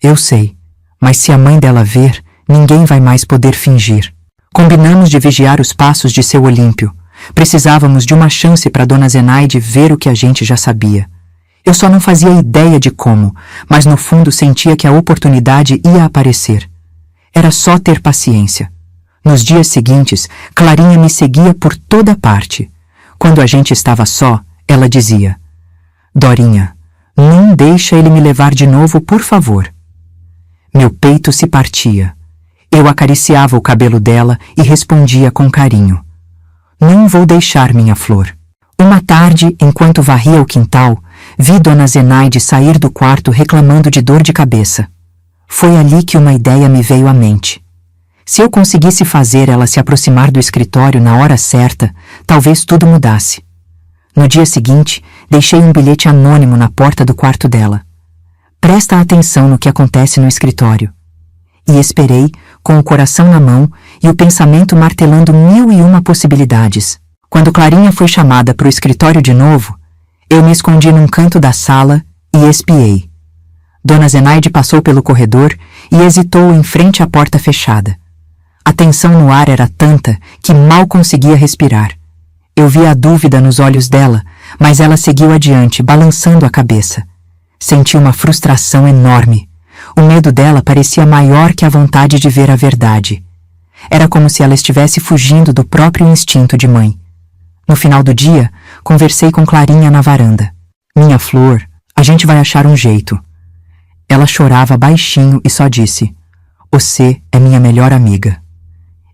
Eu sei, mas se a mãe dela ver, ninguém vai mais poder fingir. Combinamos de vigiar os passos de seu Olímpio. Precisávamos de uma chance para Dona Zenaide ver o que a gente já sabia. Eu só não fazia ideia de como, mas no fundo sentia que a oportunidade ia aparecer. Era só ter paciência. Nos dias seguintes, Clarinha me seguia por toda parte. Quando a gente estava só, ela dizia: Dorinha, não deixa ele me levar de novo, por favor. Meu peito se partia. Eu acariciava o cabelo dela e respondia com carinho: Não vou deixar, minha flor. Uma tarde, enquanto varria o quintal, vi Dona Zenaide sair do quarto reclamando de dor de cabeça. Foi ali que uma ideia me veio à mente. Se eu conseguisse fazer ela se aproximar do escritório na hora certa, talvez tudo mudasse. No dia seguinte, deixei um bilhete anônimo na porta do quarto dela. Presta atenção no que acontece no escritório. E esperei, com o coração na mão e o pensamento martelando 1001 possibilidades. Quando Clarinha foi chamada para o escritório de novo, eu me escondi num canto da sala e espiei. Dona Zenaide passou pelo corredor e hesitou em frente à porta fechada. A tensão no ar era tanta que mal conseguia respirar. Eu via a dúvida nos olhos dela, mas ela seguiu adiante, balançando a cabeça. Senti uma frustração enorme. O medo dela parecia maior que a vontade de ver a verdade. Era como se ela estivesse fugindo do próprio instinto de mãe. No final do dia, conversei com Clarinha na varanda. Minha flor, a gente vai achar um jeito. Ela chorava baixinho e só disse: Você é minha melhor amiga.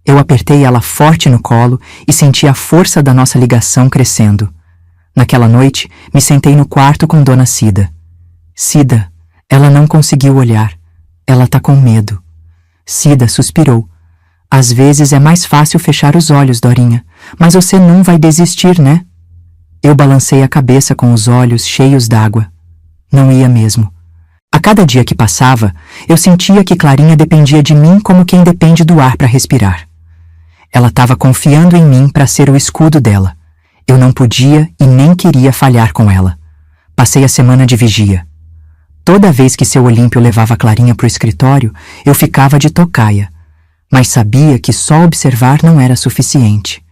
Eu apertei ela forte no colo e senti a força da nossa ligação crescendo. Naquela noite, me sentei no quarto com Dona Cida. Cida, ela não conseguiu olhar. Ela tá com medo. Cida suspirou. Às vezes é mais fácil fechar os olhos, Dorinha, mas você não vai desistir, né? Eu balancei a cabeça com os olhos cheios d'água. Não ia mesmo. A cada dia que passava, eu sentia que Clarinha dependia de mim como quem depende do ar para respirar. Ela estava confiando em mim para ser o escudo dela. Eu não podia e nem queria falhar com ela. Passei a semana de vigia. Toda vez que seu Olímpio levava Clarinha para o escritório, eu ficava de tocaia. Mas sabia que só observar não era suficiente.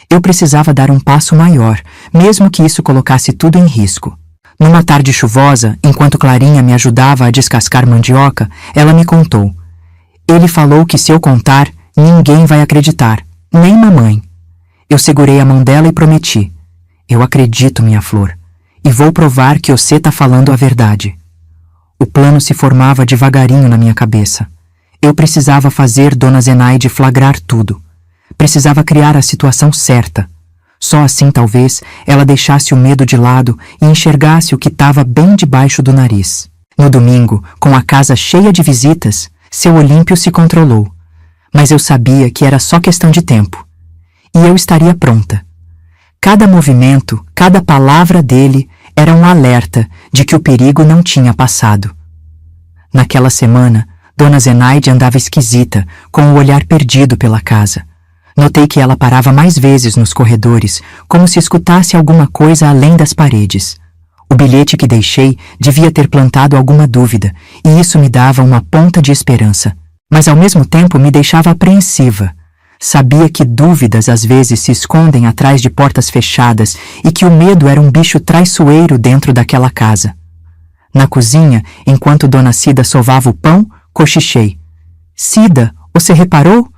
Eu precisava dar um passo maior, mesmo que isso colocasse tudo em risco. Numa tarde chuvosa, enquanto Clarinha me ajudava a descascar mandioca, ela me contou. Ele falou que se eu contar, ninguém vai acreditar, nem mamãe. Eu segurei a mão dela e prometi. Eu acredito, minha flor, e vou provar que você tá falando a verdade. O plano se formava devagarinho na minha cabeça. Eu precisava fazer Dona Zenaide flagrar tudo. Precisava criar a situação certa. Só assim, talvez, ela deixasse o medo de lado e enxergasse o que estava bem debaixo do nariz. No domingo, com a casa cheia de visitas, seu Olímpio se controlou. Mas eu sabia que era só questão de tempo. E eu estaria pronta. Cada movimento, cada palavra dele era um alerta de que o perigo não tinha passado. Naquela semana, Dona Zenaide andava esquisita, com o olhar perdido pela casa. Notei que ela parava mais vezes nos corredores, como se escutasse alguma coisa além das paredes. O bilhete que deixei devia ter plantado alguma dúvida, e isso me dava uma ponta de esperança. Mas ao mesmo tempo me deixava apreensiva. Sabia que dúvidas às vezes se escondem atrás de portas fechadas e que o medo era um bicho traiçoeiro dentro daquela casa. Na cozinha, enquanto Dona Cida sovava o pão, cochichei. Cida, você reparou?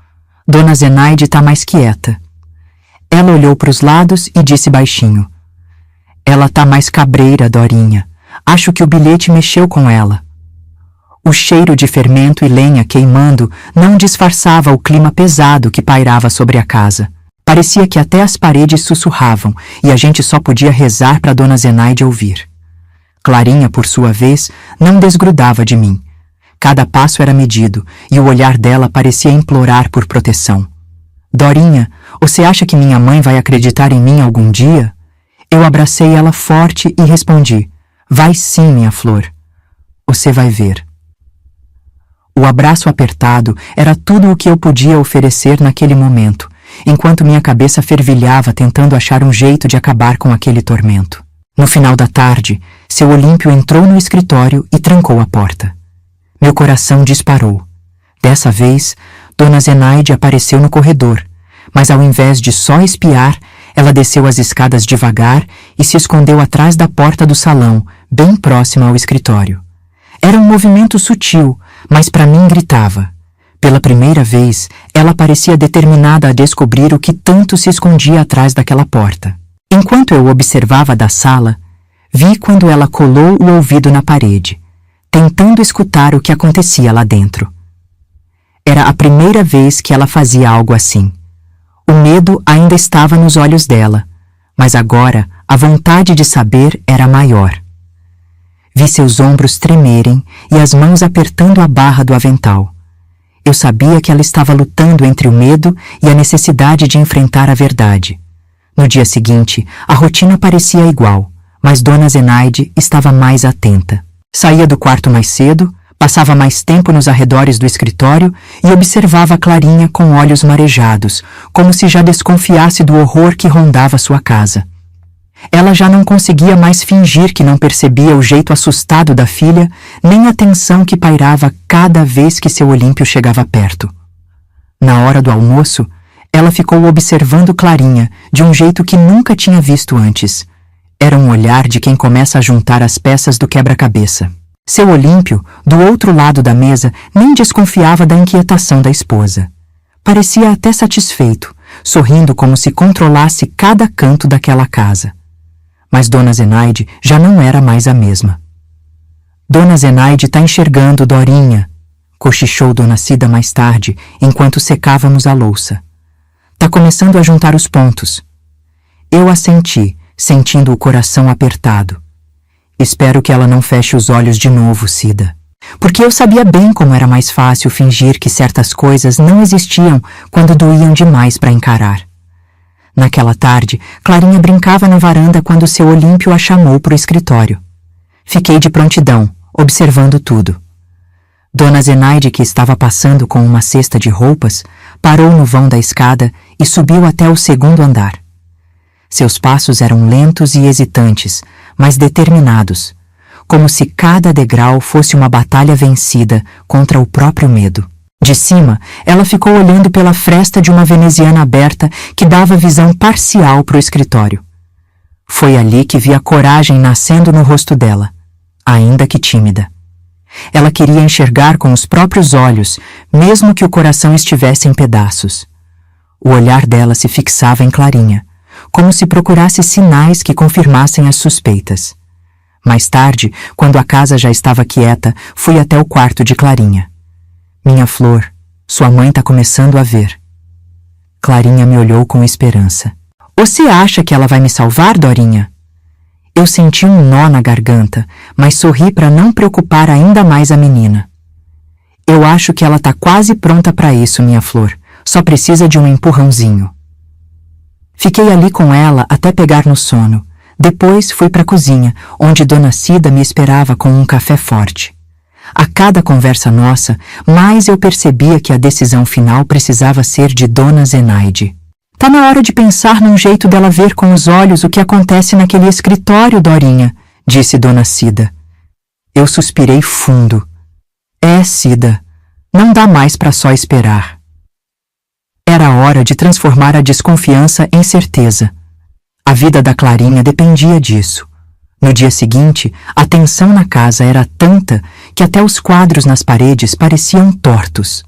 Dona Zenaide tá mais quieta. Ela olhou para os lados e disse baixinho. Ela tá mais cabreira, Dorinha. Acho que o bilhete mexeu com ela. O cheiro de fermento e lenha queimando não disfarçava o clima pesado que pairava sobre a casa. Parecia que até as paredes sussurravam e a gente só podia rezar para Dona Zenaide ouvir. Clarinha, por sua vez, não desgrudava de mim. Cada passo era medido e o olhar dela parecia implorar por proteção. Dorinha, você acha que minha mãe vai acreditar em mim algum dia? Eu abracei ela forte e respondi. Vai sim, minha flor. Você vai ver. O abraço apertado era tudo o que eu podia oferecer naquele momento, enquanto minha cabeça fervilhava tentando achar um jeito de acabar com aquele tormento. No final da tarde, seu Olímpio entrou no escritório e trancou a porta. Meu coração disparou. Dessa vez, Dona Zenaide apareceu no corredor, mas ao invés de só espiar, ela desceu as escadas devagar e se escondeu atrás da porta do salão, bem próxima ao escritório. Era um movimento sutil, mas para mim gritava. Pela primeira vez, ela parecia determinada a descobrir o que tanto se escondia atrás daquela porta. Enquanto eu observava da sala, vi quando ela colou o ouvido na parede, tentando escutar o que acontecia lá dentro. Era a primeira vez que ela fazia algo assim. O medo ainda estava nos olhos dela, mas agora a vontade de saber era maior. Vi seus ombros tremerem e as mãos apertando a barra do avental. Eu sabia que ela estava lutando entre o medo e a necessidade de enfrentar a verdade. No dia seguinte, a rotina parecia igual, mas Dona Zenaide estava mais atenta. Saía do quarto mais cedo, passava mais tempo nos arredores do escritório e observava Clarinha com olhos marejados, como se já desconfiasse do horror que rondava sua casa. Ela já não conseguia mais fingir que não percebia o jeito assustado da filha, nem a tensão que pairava cada vez que seu Olímpio chegava perto. Na hora do almoço, ela ficou observando Clarinha de um jeito que nunca tinha visto antes. Era um olhar de quem começa a juntar as peças do quebra-cabeça. Seu Olímpio, do outro lado da mesa, nem desconfiava da inquietação da esposa. Parecia até satisfeito, sorrindo como se controlasse cada canto daquela casa. Mas Dona Zenaide já não era mais a mesma. Dona Zenaide tá enxergando, Dorinha, cochichou Dona Cida mais tarde, enquanto secávamos a louça. Tá começando a juntar os pontos. Eu assenti, sentindo o coração apertado. Espero que ela não feche os olhos de novo, Cida. Porque eu sabia bem como era mais fácil fingir que certas coisas não existiam quando doíam demais para encarar. Naquela tarde, Clarinha brincava na varanda quando seu Olímpio a chamou para o escritório. Fiquei de prontidão, observando tudo. Dona Zenaide, que estava passando com uma cesta de roupas, parou no vão da escada e subiu até o segundo andar. Seus passos eram lentos e hesitantes, mas determinados, como se cada degrau fosse uma batalha vencida contra o próprio medo. De cima, ela ficou olhando pela fresta de uma veneziana aberta que dava visão parcial para o escritório. Foi ali que vi a coragem nascendo no rosto dela, ainda que tímida. Ela queria enxergar com os próprios olhos, mesmo que o coração estivesse em pedaços. O olhar dela se fixava em Clarinha, como se procurasse sinais que confirmassem as suspeitas. Mais tarde, quando a casa já estava quieta, fui até o quarto de Clarinha. Minha flor, sua mãe está começando a ver. Clarinha me olhou com esperança. Você acha que ela vai me salvar, Dorinha? Eu senti um nó na garganta, mas sorri para não preocupar ainda mais a menina. Eu acho que ela está quase pronta para isso, minha flor. Só precisa de um empurrãozinho. Fiquei ali com ela até pegar no sono. Depois fui para a cozinha, onde Dona Cida me esperava com um café forte. A cada conversa nossa, mais eu percebia que a decisão final precisava ser de Dona Zenaide. Tá na hora de pensar num jeito dela ver com os olhos o que acontece naquele escritório, Dorinha, disse Dona Cida. Eu suspirei fundo. É, Cida, não dá mais para só esperar. Era hora de transformar a desconfiança em certeza. A vida da Clarinha dependia disso. No dia seguinte, a tensão na casa era tanta que até os quadros nas paredes pareciam tortos.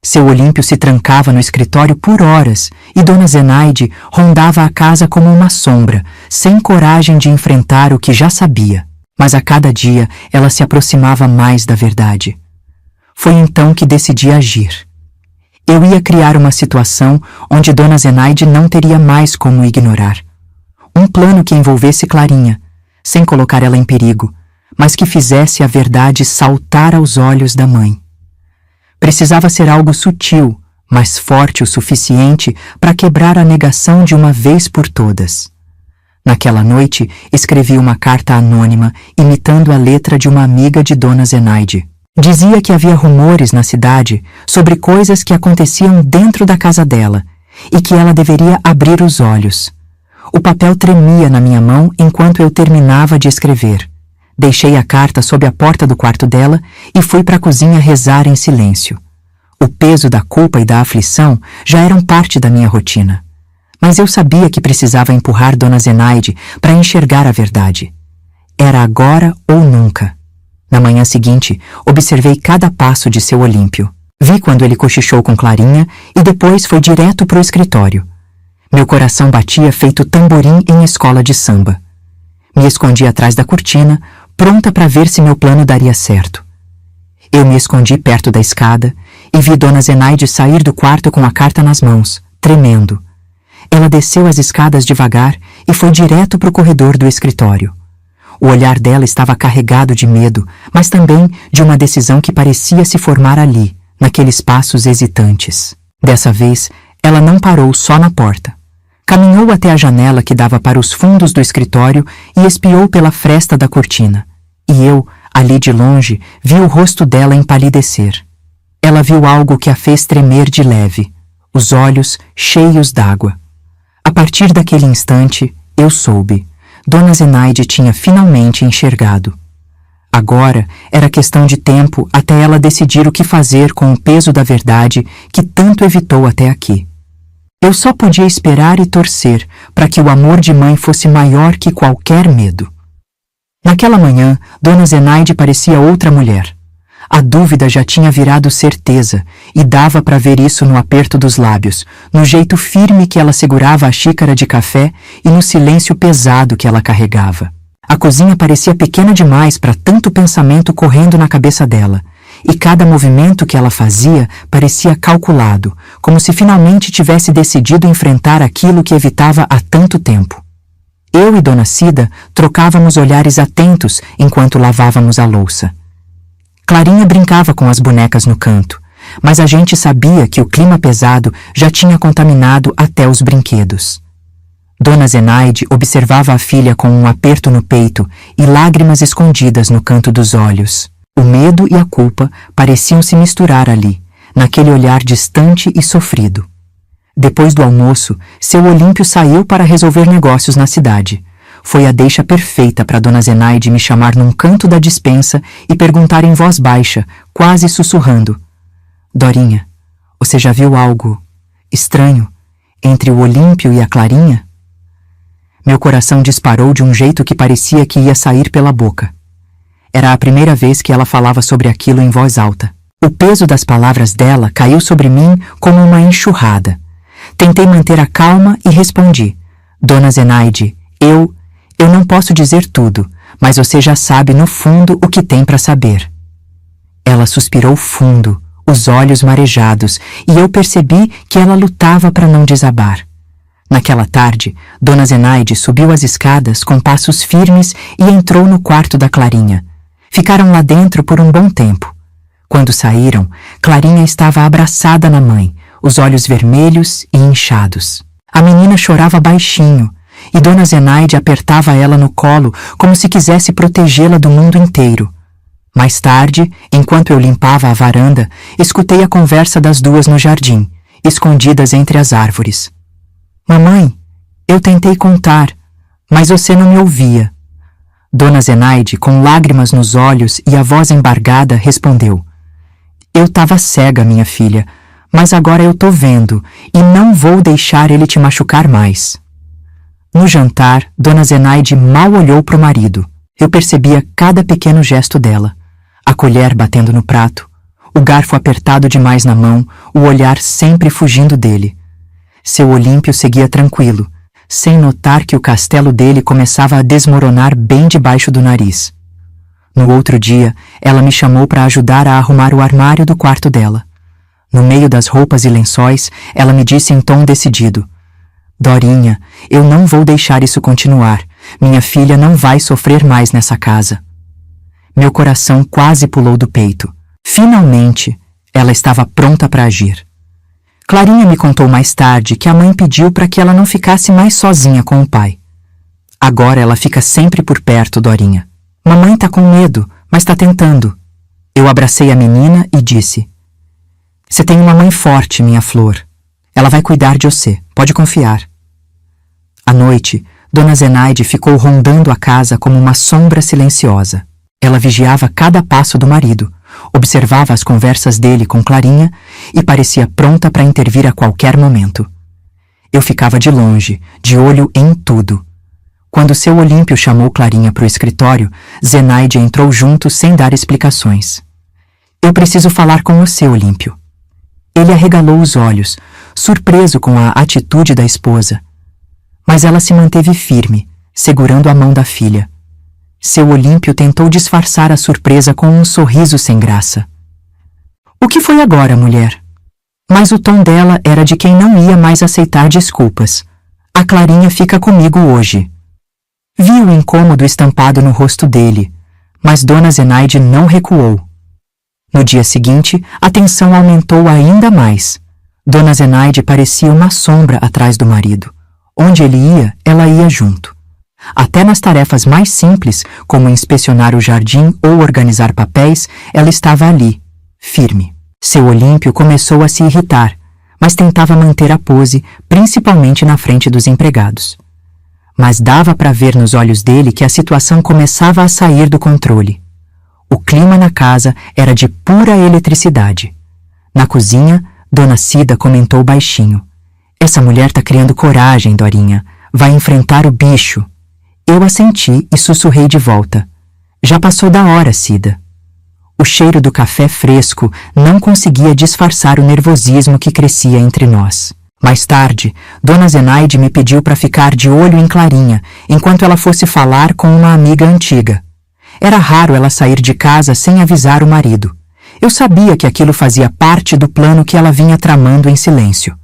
Seu Olímpio se trancava no escritório por horas e Dona Zenaide rondava a casa como uma sombra, sem coragem de enfrentar o que já sabia. Mas a cada dia ela se aproximava mais da verdade. Foi então que decidi agir. Eu ia criar uma situação onde Dona Zenaide não teria mais como ignorar. Um plano que envolvesse Clarinha, sem colocar ela em perigo, mas que fizesse a verdade saltar aos olhos da mãe. Precisava ser algo sutil, mas forte o suficiente para quebrar a negação de uma vez por todas. Naquela noite, escrevi uma carta anônima, imitando a letra de uma amiga de Dona Zenaide. Dizia que havia rumores na cidade sobre coisas que aconteciam dentro da casa dela e que ela deveria abrir os olhos. O papel tremia na minha mão enquanto eu terminava de escrever. Deixei a carta sob a porta do quarto dela e fui para a cozinha rezar em silêncio. O peso da culpa e da aflição já eram parte da minha rotina. Mas eu sabia que precisava empurrar Dona Zenaide para enxergar a verdade. Era agora ou nunca. Na manhã seguinte, observei cada passo de seu Olímpio. Vi quando ele cochichou com Clarinha e depois foi direto para o escritório. Meu coração batia feito tamborim em escola de samba. Me escondi atrás da cortina, pronta para ver se meu plano daria certo. Eu me escondi perto da escada e vi Dona Zenaide sair do quarto com a carta nas mãos, tremendo. Ela desceu as escadas devagar e foi direto para o corredor do escritório. O olhar dela estava carregado de medo, mas também de uma decisão que parecia se formar ali, naqueles passos hesitantes. Dessa vez, ela não parou só na porta. Caminhou até a janela que dava para os fundos do escritório e espiou pela fresta da cortina. E eu, ali de longe, vi o rosto dela empalidecer. Ela viu algo que a fez tremer de leve, os olhos cheios d'água. A partir daquele instante, eu soube. Dona Zenaide tinha finalmente enxergado. Agora era questão de tempo até ela decidir o que fazer com o peso da verdade que tanto evitou até aqui. Eu só podia esperar e torcer para que o amor de mãe fosse maior que qualquer medo. Naquela manhã, Dona Zenaide parecia outra mulher. A dúvida já tinha virado certeza, e dava para ver isso no aperto dos lábios, no jeito firme que ela segurava a xícara de café e no silêncio pesado que ela carregava. A cozinha parecia pequena demais para tanto pensamento correndo na cabeça dela, e cada movimento que ela fazia parecia calculado, como se finalmente tivesse decidido enfrentar aquilo que evitava há tanto tempo. Eu e Dona Cida trocávamos olhares atentos enquanto lavávamos a louça. Clarinha brincava com as bonecas no canto, mas a gente sabia que o clima pesado já tinha contaminado até os brinquedos. Dona Zenaide observava a filha com um aperto no peito e lágrimas escondidas no canto dos olhos. O medo e a culpa pareciam se misturar ali, naquele olhar distante e sofrido. Depois do almoço, seu Olímpio saiu para resolver negócios na cidade. Foi a deixa perfeita para Dona Zenaide me chamar num canto da despensa e perguntar em voz baixa, quase sussurrando: Dorinha, você já viu algo estranho entre o Olímpio e a Clarinha? Meu coração disparou de um jeito que parecia que ia sair pela boca. Era a primeira vez que ela falava sobre aquilo em voz alta. O peso das palavras dela caiu sobre mim como uma enxurrada. Tentei manter a calma e respondi: Dona Zenaide, eu não posso dizer tudo, mas você já sabe no fundo o que tem para saber. Ela suspirou fundo, os olhos marejados, e eu percebi que ela lutava para não desabar. Naquela tarde, Dona Zenaide subiu as escadas com passos firmes e entrou no quarto da Clarinha. Ficaram lá dentro por um bom tempo. Quando saíram, Clarinha estava abraçada na mãe, os olhos vermelhos e inchados. A menina chorava baixinho, e Dona Zenaide apertava ela no colo como se quisesse protegê-la do mundo inteiro. Mais tarde, enquanto eu limpava a varanda, escutei a conversa das duas no jardim, escondidas entre as árvores. Mamãe, eu tentei contar, mas você não me ouvia. Dona Zenaide, com lágrimas nos olhos e a voz embargada, respondeu: Eu estava cega, minha filha, mas agora eu tô vendo e não vou deixar ele te machucar mais. No jantar, Dona Zenaide mal olhou para o marido. Eu percebia cada pequeno gesto dela. A colher batendo no prato, o garfo apertado demais na mão, o olhar sempre fugindo dele. Seu Olímpio seguia tranquilo, sem notar que o castelo dele começava a desmoronar bem debaixo do nariz. No outro dia, ela me chamou para ajudar a arrumar o armário do quarto dela. No meio das roupas e lençóis, ela me disse em tom decidido: Dorinha, eu não vou deixar isso continuar. Minha filha não vai sofrer mais nessa casa. Meu coração quase pulou do peito. Finalmente, ela estava pronta para agir. Clarinha me contou mais tarde que a mãe pediu para que ela não ficasse mais sozinha com o pai. Agora ela fica sempre por perto, Dorinha. Mamãe tá com medo, mas tá tentando. Eu abracei a menina e disse: Você tem uma mãe forte, minha flor. Ela vai cuidar de você, pode confiar. À noite, Dona Zenaide ficou rondando a casa como uma sombra silenciosa. Ela vigiava cada passo do marido, observava as conversas dele com Clarinha e parecia pronta para intervir a qualquer momento. Eu ficava de longe, de olho em tudo. Quando seu Olímpio chamou Clarinha para o escritório, Zenaide entrou junto sem dar explicações. Eu preciso falar com você, Olímpio. Ele arregalou os olhos, surpreso com a atitude da esposa. Mas ela se manteve firme, segurando a mão da filha. Seu Olímpio tentou disfarçar a surpresa com um sorriso sem graça. O que foi agora, mulher? Mas o tom dela era de quem não ia mais aceitar desculpas. A Clarinha fica comigo hoje. Vi o incômodo estampado no rosto dele, mas Dona Zenaide não recuou. No dia seguinte, a tensão aumentou ainda mais. Dona Zenaide parecia uma sombra atrás do marido. Onde ele ia, ela ia junto. Até nas tarefas mais simples, como inspecionar o jardim ou organizar papéis, ela estava ali, firme. Seu Olímpio começou a se irritar, mas tentava manter a pose, principalmente na frente dos empregados. Mas dava para ver nos olhos dele que a situação começava a sair do controle. O clima na casa era de pura eletricidade. Na cozinha, Dona Cida comentou baixinho: Essa mulher tá criando coragem, Dorinha. Vai enfrentar o bicho. Eu assenti e sussurrei de volta: Já passou da hora, Cida. O cheiro do café fresco não conseguia disfarçar o nervosismo que crescia entre nós. Mais tarde, Dona Zenaide me pediu para ficar de olho em Clarinha, enquanto ela fosse falar com uma amiga antiga. Era raro ela sair de casa sem avisar o marido. Eu sabia que aquilo fazia parte do plano que ela vinha tramando em silêncio.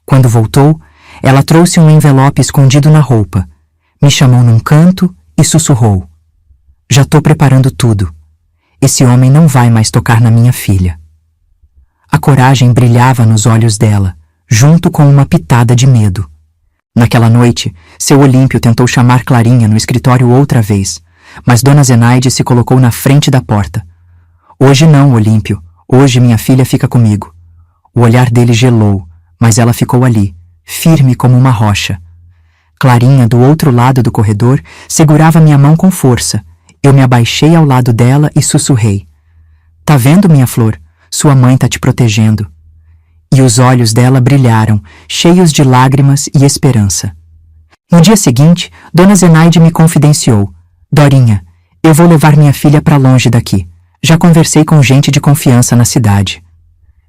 Quando voltou, ela trouxe um envelope escondido na roupa, me chamou num canto e sussurrou: Já tô preparando tudo. Esse homem não vai mais tocar na minha filha. A coragem brilhava nos olhos dela, junto com uma pitada de medo. Naquela noite, seu Olímpio tentou chamar Clarinha no escritório outra vez, mas Dona Zenaide se colocou na frente da porta. Hoje não, Olímpio. Hoje minha filha fica comigo. O olhar dele gelou, mas ela ficou ali, firme como uma rocha. Clarinha, do outro lado do corredor, segurava minha mão com força. Eu me abaixei ao lado dela e sussurrei: Tá vendo, minha flor? Sua mãe tá te protegendo. E os olhos dela brilharam, cheios de lágrimas e esperança. No dia seguinte, Dona Zenaide me confidenciou: Dorinha, eu vou levar minha filha para longe daqui. Já conversei com gente de confiança na cidade.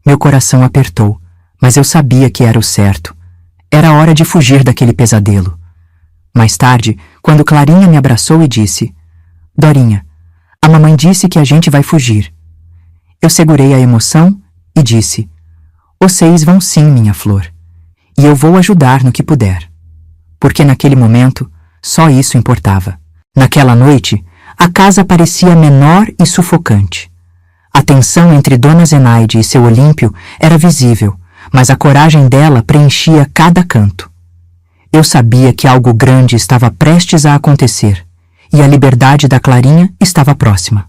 Meu coração apertou, mas eu sabia que era o certo. Era hora de fugir daquele pesadelo. Mais tarde, quando Clarinha me abraçou e disse: Dorinha, a mamãe disse que a gente vai fugir. Eu segurei a emoção e disse: Vocês vão sim, minha flor. E eu vou ajudar no que puder. Porque naquele momento, só isso importava. Naquela noite, a casa parecia menor e sufocante. A tensão entre Dona Zenaide e seu Olímpio era visível, mas a coragem dela preenchia cada canto. Eu sabia que algo grande estava prestes a acontecer, e a liberdade da Clarinha estava próxima.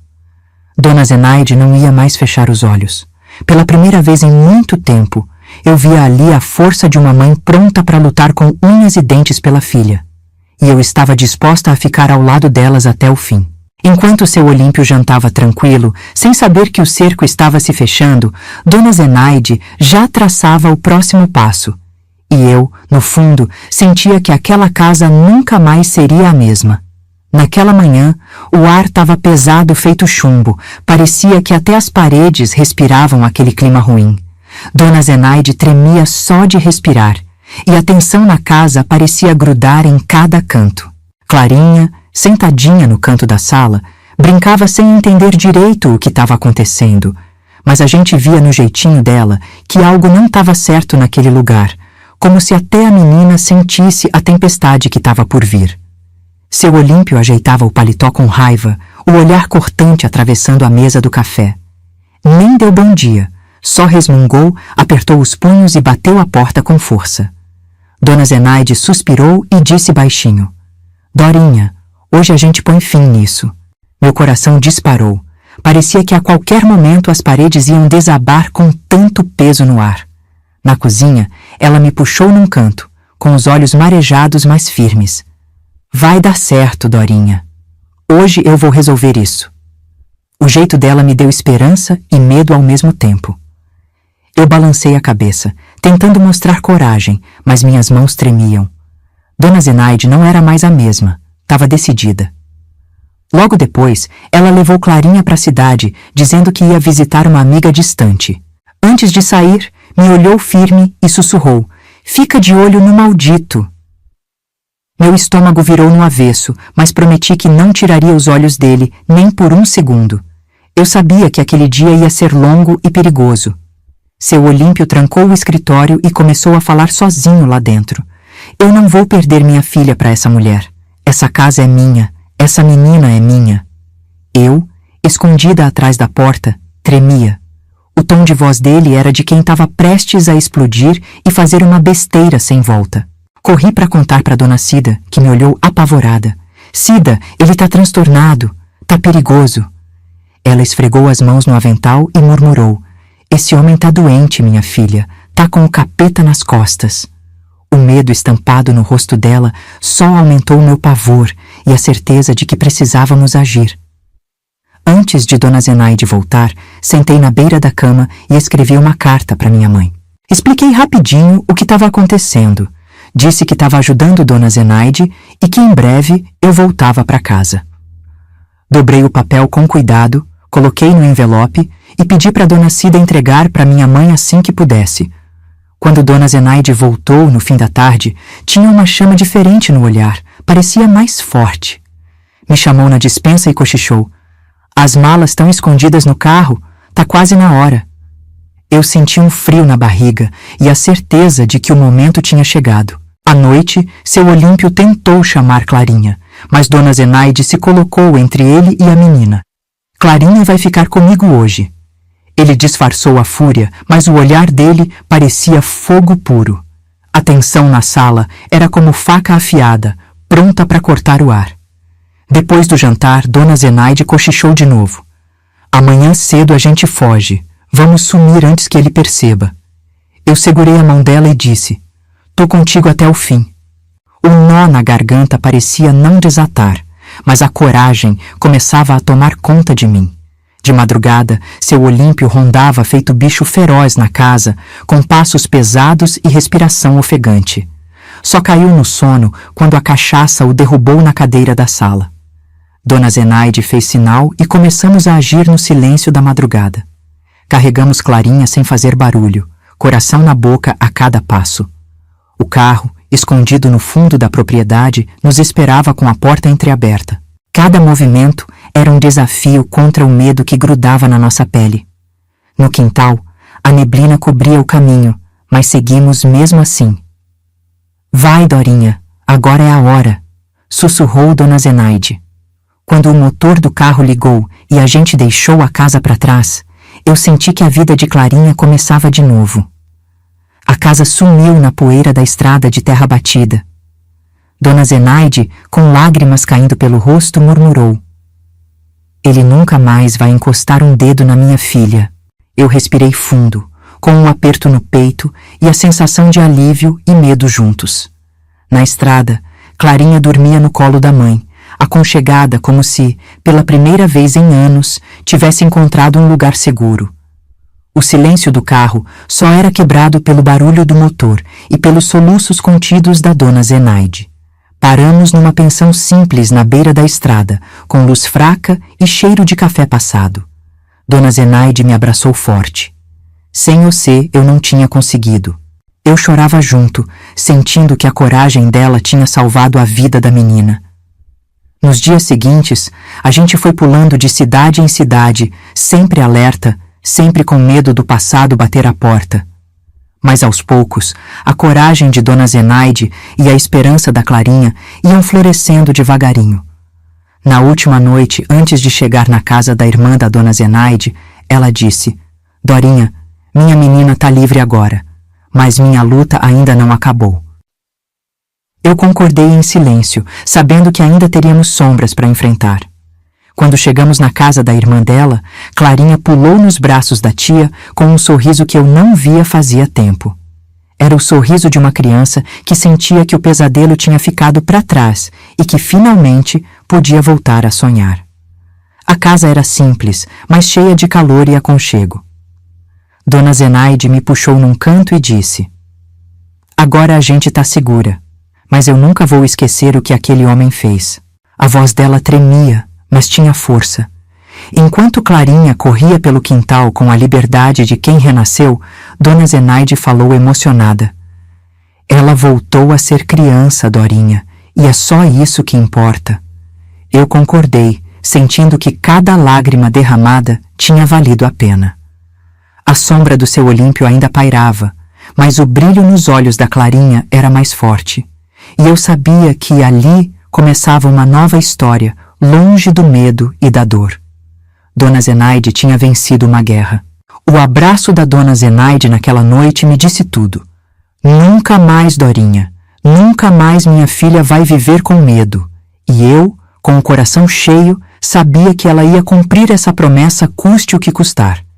Dona Zenaide não ia mais fechar os olhos. Pela primeira vez em muito tempo, eu via ali a força de uma mãe pronta para lutar com unhas e dentes pela filha. e eu estava disposta a ficar ao lado delas até o fim. Enquanto seu Olímpio jantava tranquilo, sem saber que o cerco estava se fechando, Dona Zenaide já traçava o próximo passo. E eu, no fundo, sentia que aquela casa nunca mais seria a mesma. Naquela manhã, o ar estava pesado feito chumbo, parecia que até as paredes respiravam aquele clima ruim. Dona Zenaide tremia só de respirar, e a tensão na casa parecia grudar em cada canto. Clarinha, sentadinha no canto da sala, brincava sem entender direito o que estava acontecendo, mas a gente via no jeitinho dela que algo não estava certo naquele lugar, como se até a menina sentisse a tempestade que estava por vir. Seu Olímpio ajeitava o paletó com raiva, o olhar cortante atravessando a mesa do café. Nem deu bom dia, só resmungou, apertou os punhos e bateu a porta com força. Dona Zenaide suspirou e disse baixinho: "Dorinha, hoje a gente põe fim nisso." Meu coração disparou. Parecia que a qualquer momento as paredes iam desabar com tanto peso no ar. Na cozinha, ela me puxou num canto, com os olhos marejados, mas firmes. "Vai dar certo, Dorinha. Hoje eu vou resolver isso." O jeito dela me deu esperança e medo ao mesmo tempo. Eu balancei a cabeça, tentando mostrar coragem, mas minhas mãos tremiam. Dona Zenaide não era mais a mesma, estava decidida. Logo depois, ela levou Clarinha para a cidade, dizendo que ia visitar uma amiga distante. Antes de sair, me olhou firme e sussurrou: "Fica de olho no maldito." Meu estômago virou no avesso, mas prometi que não tiraria os olhos dele, nem por um segundo. Eu sabia que aquele dia ia ser longo e perigoso. Seu Olímpio trancou o escritório e começou a falar sozinho lá dentro. "Eu não vou perder minha filha para essa mulher. Essa casa é minha, essa menina é minha." Eu, escondida atrás da porta, tremia. O tom de voz dele era de quem estava prestes a explodir e fazer uma besteira sem volta. Corri para contar para Dona Cida, que me olhou apavorada. "Cida, ele tá transtornado. Tá perigoso." Ela esfregou as mãos no avental e murmurou: "Esse homem tá doente, minha filha. Tá com o capeta nas costas." O medo estampado no rosto dela só aumentou meu pavor e a certeza de que precisávamos agir. Antes de Dona Zenaide voltar, sentei na beira da cama e escrevi uma carta para minha mãe. Expliquei rapidinho o que estava acontecendo. Disse que estava ajudando Dona Zenaide e que em breve eu voltava para casa. Dobrei o papel com cuidado, coloquei no envelope e pedi para Dona Cida entregar para minha mãe assim que pudesse. Quando Dona Zenaide voltou no fim da tarde, tinha uma chama diferente no olhar, parecia mais forte. Me chamou na despensa e cochichou: "As malas estão escondidas no carro, tá quase na hora." Eu senti um frio na barriga e a certeza de que o momento tinha chegado. À noite, seu Olímpio tentou chamar Clarinha, mas Dona Zenaide se colocou entre ele e a menina. "Clarinha vai ficar comigo hoje." Ele disfarçou a fúria, mas o olhar dele parecia fogo puro. A tensão na sala era como faca afiada, pronta para cortar o ar. Depois do jantar, Dona Zenaide cochichou de novo: "Amanhã cedo a gente foge. Vamos sumir antes que ele perceba." Eu segurei a mão dela e disse: "Tô contigo até o fim." O nó na garganta parecia não desatar, mas a coragem começava a tomar conta de mim. De madrugada, seu Olímpio rondava feito bicho feroz na casa, com passos pesados e respiração ofegante. Só caiu no sono quando a cachaça o derrubou na cadeira da sala. Dona Zenaide fez sinal e começamos a agir no silêncio da madrugada. Carregamos Clarinha sem fazer barulho, coração na boca a cada passo. O carro, escondido no fundo da propriedade, nos esperava com a porta entreaberta. Cada movimento era um desafio contra o medo que grudava na nossa pele. No quintal, a neblina cobria o caminho, mas seguimos mesmo assim. "Vai, Dorinha, agora é a hora", sussurrou Dona Zenaide. Quando o motor do carro ligou e a gente deixou a casa para trás, eu senti que a vida de Clarinha começava de novo. A casa sumiu na poeira da estrada de terra batida. Dona Zenaide, com lágrimas caindo pelo rosto, murmurou: "Ele nunca mais vai encostar um dedo na minha filha." Eu respirei fundo, com um aperto no peito e a sensação de alívio e medo juntos. Na estrada, Clarinha dormia no colo da mãe, aconchegada como se, pela primeira vez em anos, tivesse encontrado um lugar seguro. O silêncio do carro só era quebrado pelo barulho do motor e pelos soluços contidos da dona Zenaide. Paramos numa pensão simples na beira da estrada, com luz fraca e cheiro de café passado. Dona Zenaide me abraçou forte. Sem você, eu não tinha conseguido. Eu chorava junto, sentindo que a coragem dela tinha salvado a vida da menina. Nos dias seguintes, a gente foi pulando de cidade em cidade, sempre alerta, sempre com medo do passado bater à porta. Mas aos poucos, a coragem de Dona Zenaide e a esperança da Clarinha iam florescendo devagarinho. Na última noite, antes de chegar na casa da irmã da Dona Zenaide, ela disse: Dorinha, minha menina tá livre agora, mas minha luta ainda não acabou. Eu concordei em silêncio, sabendo que ainda teríamos sombras para enfrentar. Quando chegamos na casa da irmã dela, Clarinha pulou nos braços da tia com um sorriso que eu não via fazia tempo. Era o sorriso de uma criança que sentia que o pesadelo tinha ficado para trás e que finalmente podia voltar a sonhar. A casa era simples, mas cheia de calor e aconchego. Dona Zenaide me puxou num canto e disse: Agora a gente tá segura, mas eu nunca vou esquecer o que aquele homem fez. A voz dela tremia, mas tinha força. Enquanto Clarinha corria pelo quintal com a liberdade de quem renasceu, Dona Zenaide falou emocionada: Ela voltou a ser criança, Dorinha, e é só isso que importa. Eu concordei, sentindo que cada lágrima derramada tinha valido a pena. A sombra do seu Olímpio ainda pairava, mas o brilho nos olhos da Clarinha era mais forte, e eu sabia que ali começava uma nova história, longe do medo e da dor. Dona Zenaide tinha vencido uma guerra. O abraço da Dona Zenaide naquela noite me disse tudo. Nunca mais, Dorinha, nunca mais minha filha vai viver com medo. E eu, com o coração cheio, sabia que ela ia cumprir essa promessa custe o que custar.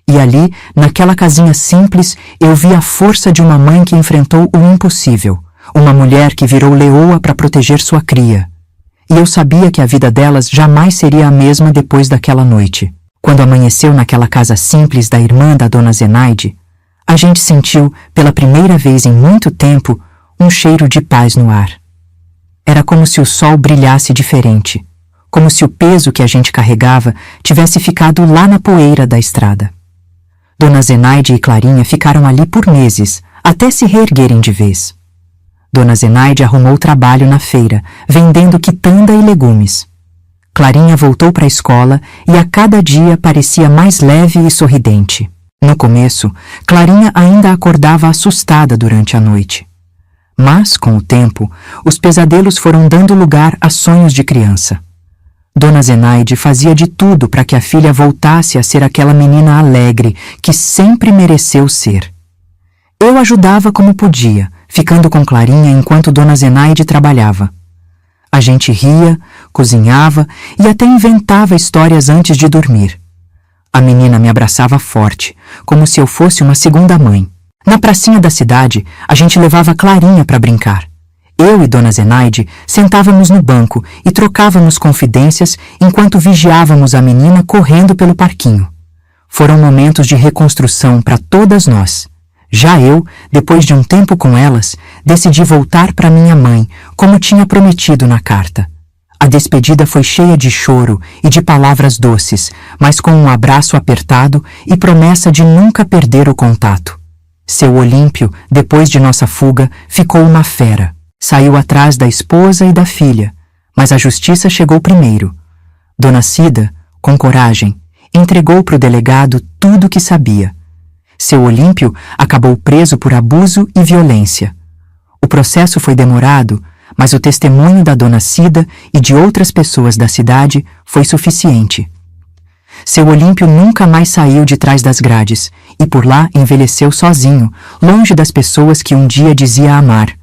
E ali, naquela casinha simples, eu vi a força de uma mãe que enfrentou o impossível, uma mulher que virou leoa para proteger sua cria. E eu sabia que a vida delas jamais seria a mesma depois daquela noite. Quando amanheceu naquela casa simples da irmã da Dona Zenaide, a gente sentiu, pela primeira vez em muito tempo, um cheiro de paz no ar. Era como se o sol brilhasse diferente, como se o peso que a gente carregava tivesse ficado lá na poeira da estrada. Dona Zenaide e Clarinha ficaram ali por meses, até se reerguerem de vez. Dona Zenaide arrumou trabalho na feira, vendendo quitanda e legumes. Clarinha voltou para a escola e a cada dia parecia mais leve e sorridente. No começo, Clarinha ainda acordava assustada durante a noite. Mas, com o tempo, os pesadelos foram dando lugar a sonhos de criança. Dona Zenaide fazia de tudo para que a filha voltasse a ser aquela menina alegre que sempre mereceu ser. Eu ajudava como podia, ficando com Clarinha enquanto Dona Zenaide trabalhava. A gente ria, cozinhava e até inventava histórias antes de dormir. A menina me abraçava forte, como se eu fosse uma segunda mãe. Na pracinha da cidade, a gente levava Clarinha para brincar. Eu e Dona Zenaide sentávamos no banco e trocávamos confidências enquanto vigiávamos a menina correndo pelo parquinho. Foram momentos de reconstrução para todas nós. Já eu, depois de um tempo com elas, decidi voltar para minha mãe, como tinha prometido na carta. A despedida foi cheia de choro e de palavras doces, mas com um abraço apertado e promessa de nunca perder o contato. Seu Olímpio, depois de nossa fuga, ficou uma fera. Saiu atrás da esposa e da filha, mas a justiça chegou primeiro. Dona Cida, com coragem, entregou para o delegado tudo o que sabia. Seu Olímpio acabou preso por abuso e violência. O processo foi demorado, mas o testemunho da Dona Cida e de outras pessoas da cidade foi suficiente. Seu Olímpio nunca mais saiu de trás das grades e por lá envelheceu sozinho, longe das pessoas que um dia dizia amar.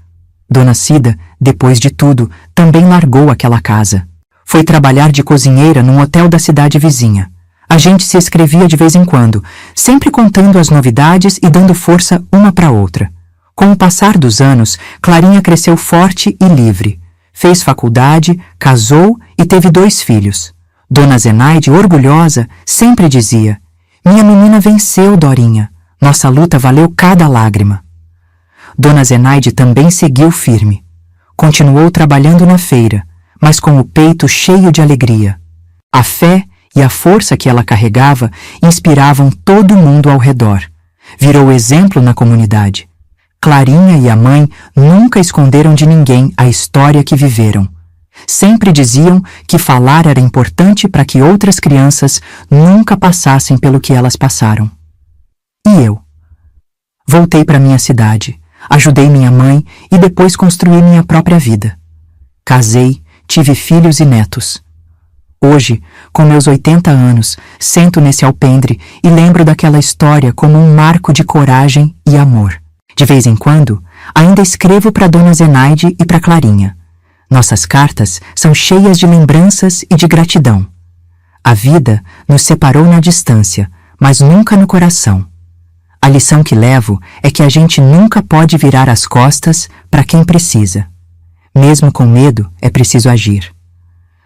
Dona Cida, depois de tudo, também largou aquela casa. Foi trabalhar de cozinheira num hotel da cidade vizinha. A gente se escrevia de vez em quando, sempre contando as novidades e dando força uma para outra. Com o passar dos anos, Clarinha cresceu forte e livre. Fez faculdade, casou e teve 2 filhos. Dona Zenaide, orgulhosa, sempre dizia: "Minha menina venceu, Dorinha. Nossa luta valeu cada lágrima." Dona Zenaide também seguiu firme. Continuou trabalhando na feira, mas com o peito cheio de alegria. A fé e a força que ela carregava inspiravam todo mundo ao redor. Virou exemplo na comunidade. Clarinha e a mãe nunca esconderam de ninguém a história que viveram. Sempre diziam que falar era importante para que outras crianças nunca passassem pelo que elas passaram. E eu? Voltei para minha cidade, ajudei minha mãe e depois construí minha própria vida. Casei, tive filhos e netos. Hoje, com meus 80 anos, sento nesse alpendre e lembro daquela história como um marco de coragem e amor. De vez em quando, ainda escrevo para Dona Zenaide e para Clarinha. Nossas cartas são cheias de lembranças e de gratidão. A vida nos separou na distância, mas nunca no coração. A lição que levo é que a gente nunca pode virar as costas para quem precisa. Mesmo com medo, é preciso agir.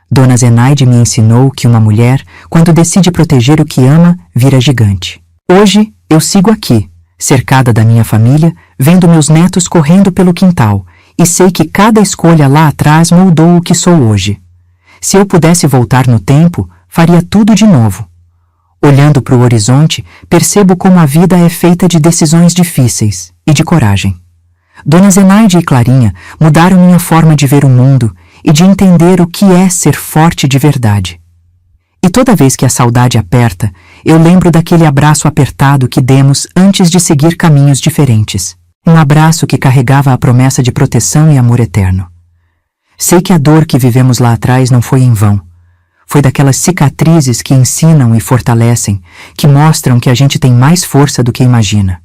Dona Zenaide me ensinou que uma mulher, quando decide proteger o que ama, vira gigante. Hoje, eu sigo aqui, cercada da minha família, vendo meus netos correndo pelo quintal, e sei que cada escolha lá atrás moldou o que sou hoje. Se eu pudesse voltar no tempo, faria tudo de novo. Olhando para o horizonte, percebo como a vida é feita de decisões difíceis e de coragem. Dona Zenaide e Clarinha mudaram minha forma de ver o mundo e de entender o que é ser forte de verdade. E toda vez que a saudade aperta, eu lembro daquele abraço apertado que demos antes de seguir caminhos diferentes. Um abraço que carregava a promessa de proteção e amor eterno. Sei que a dor que vivemos lá atrás não foi em vão. Foi daquelas cicatrizes que ensinam e fortalecem, que mostram que a gente tem mais força do que imagina.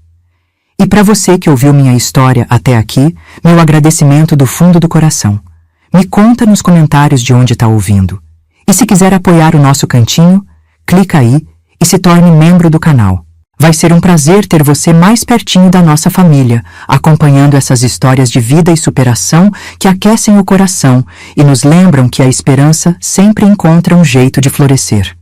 E para você que ouviu minha história até aqui, meu agradecimento do fundo do coração. Me conta nos comentários de onde está ouvindo. E se quiser apoiar o nosso cantinho, clica aí e se torne membro do canal. Vai ser um prazer ter você mais pertinho da nossa família, acompanhando essas histórias de vida e superação que aquecem o coração e nos lembram que a esperança sempre encontra um jeito de florescer.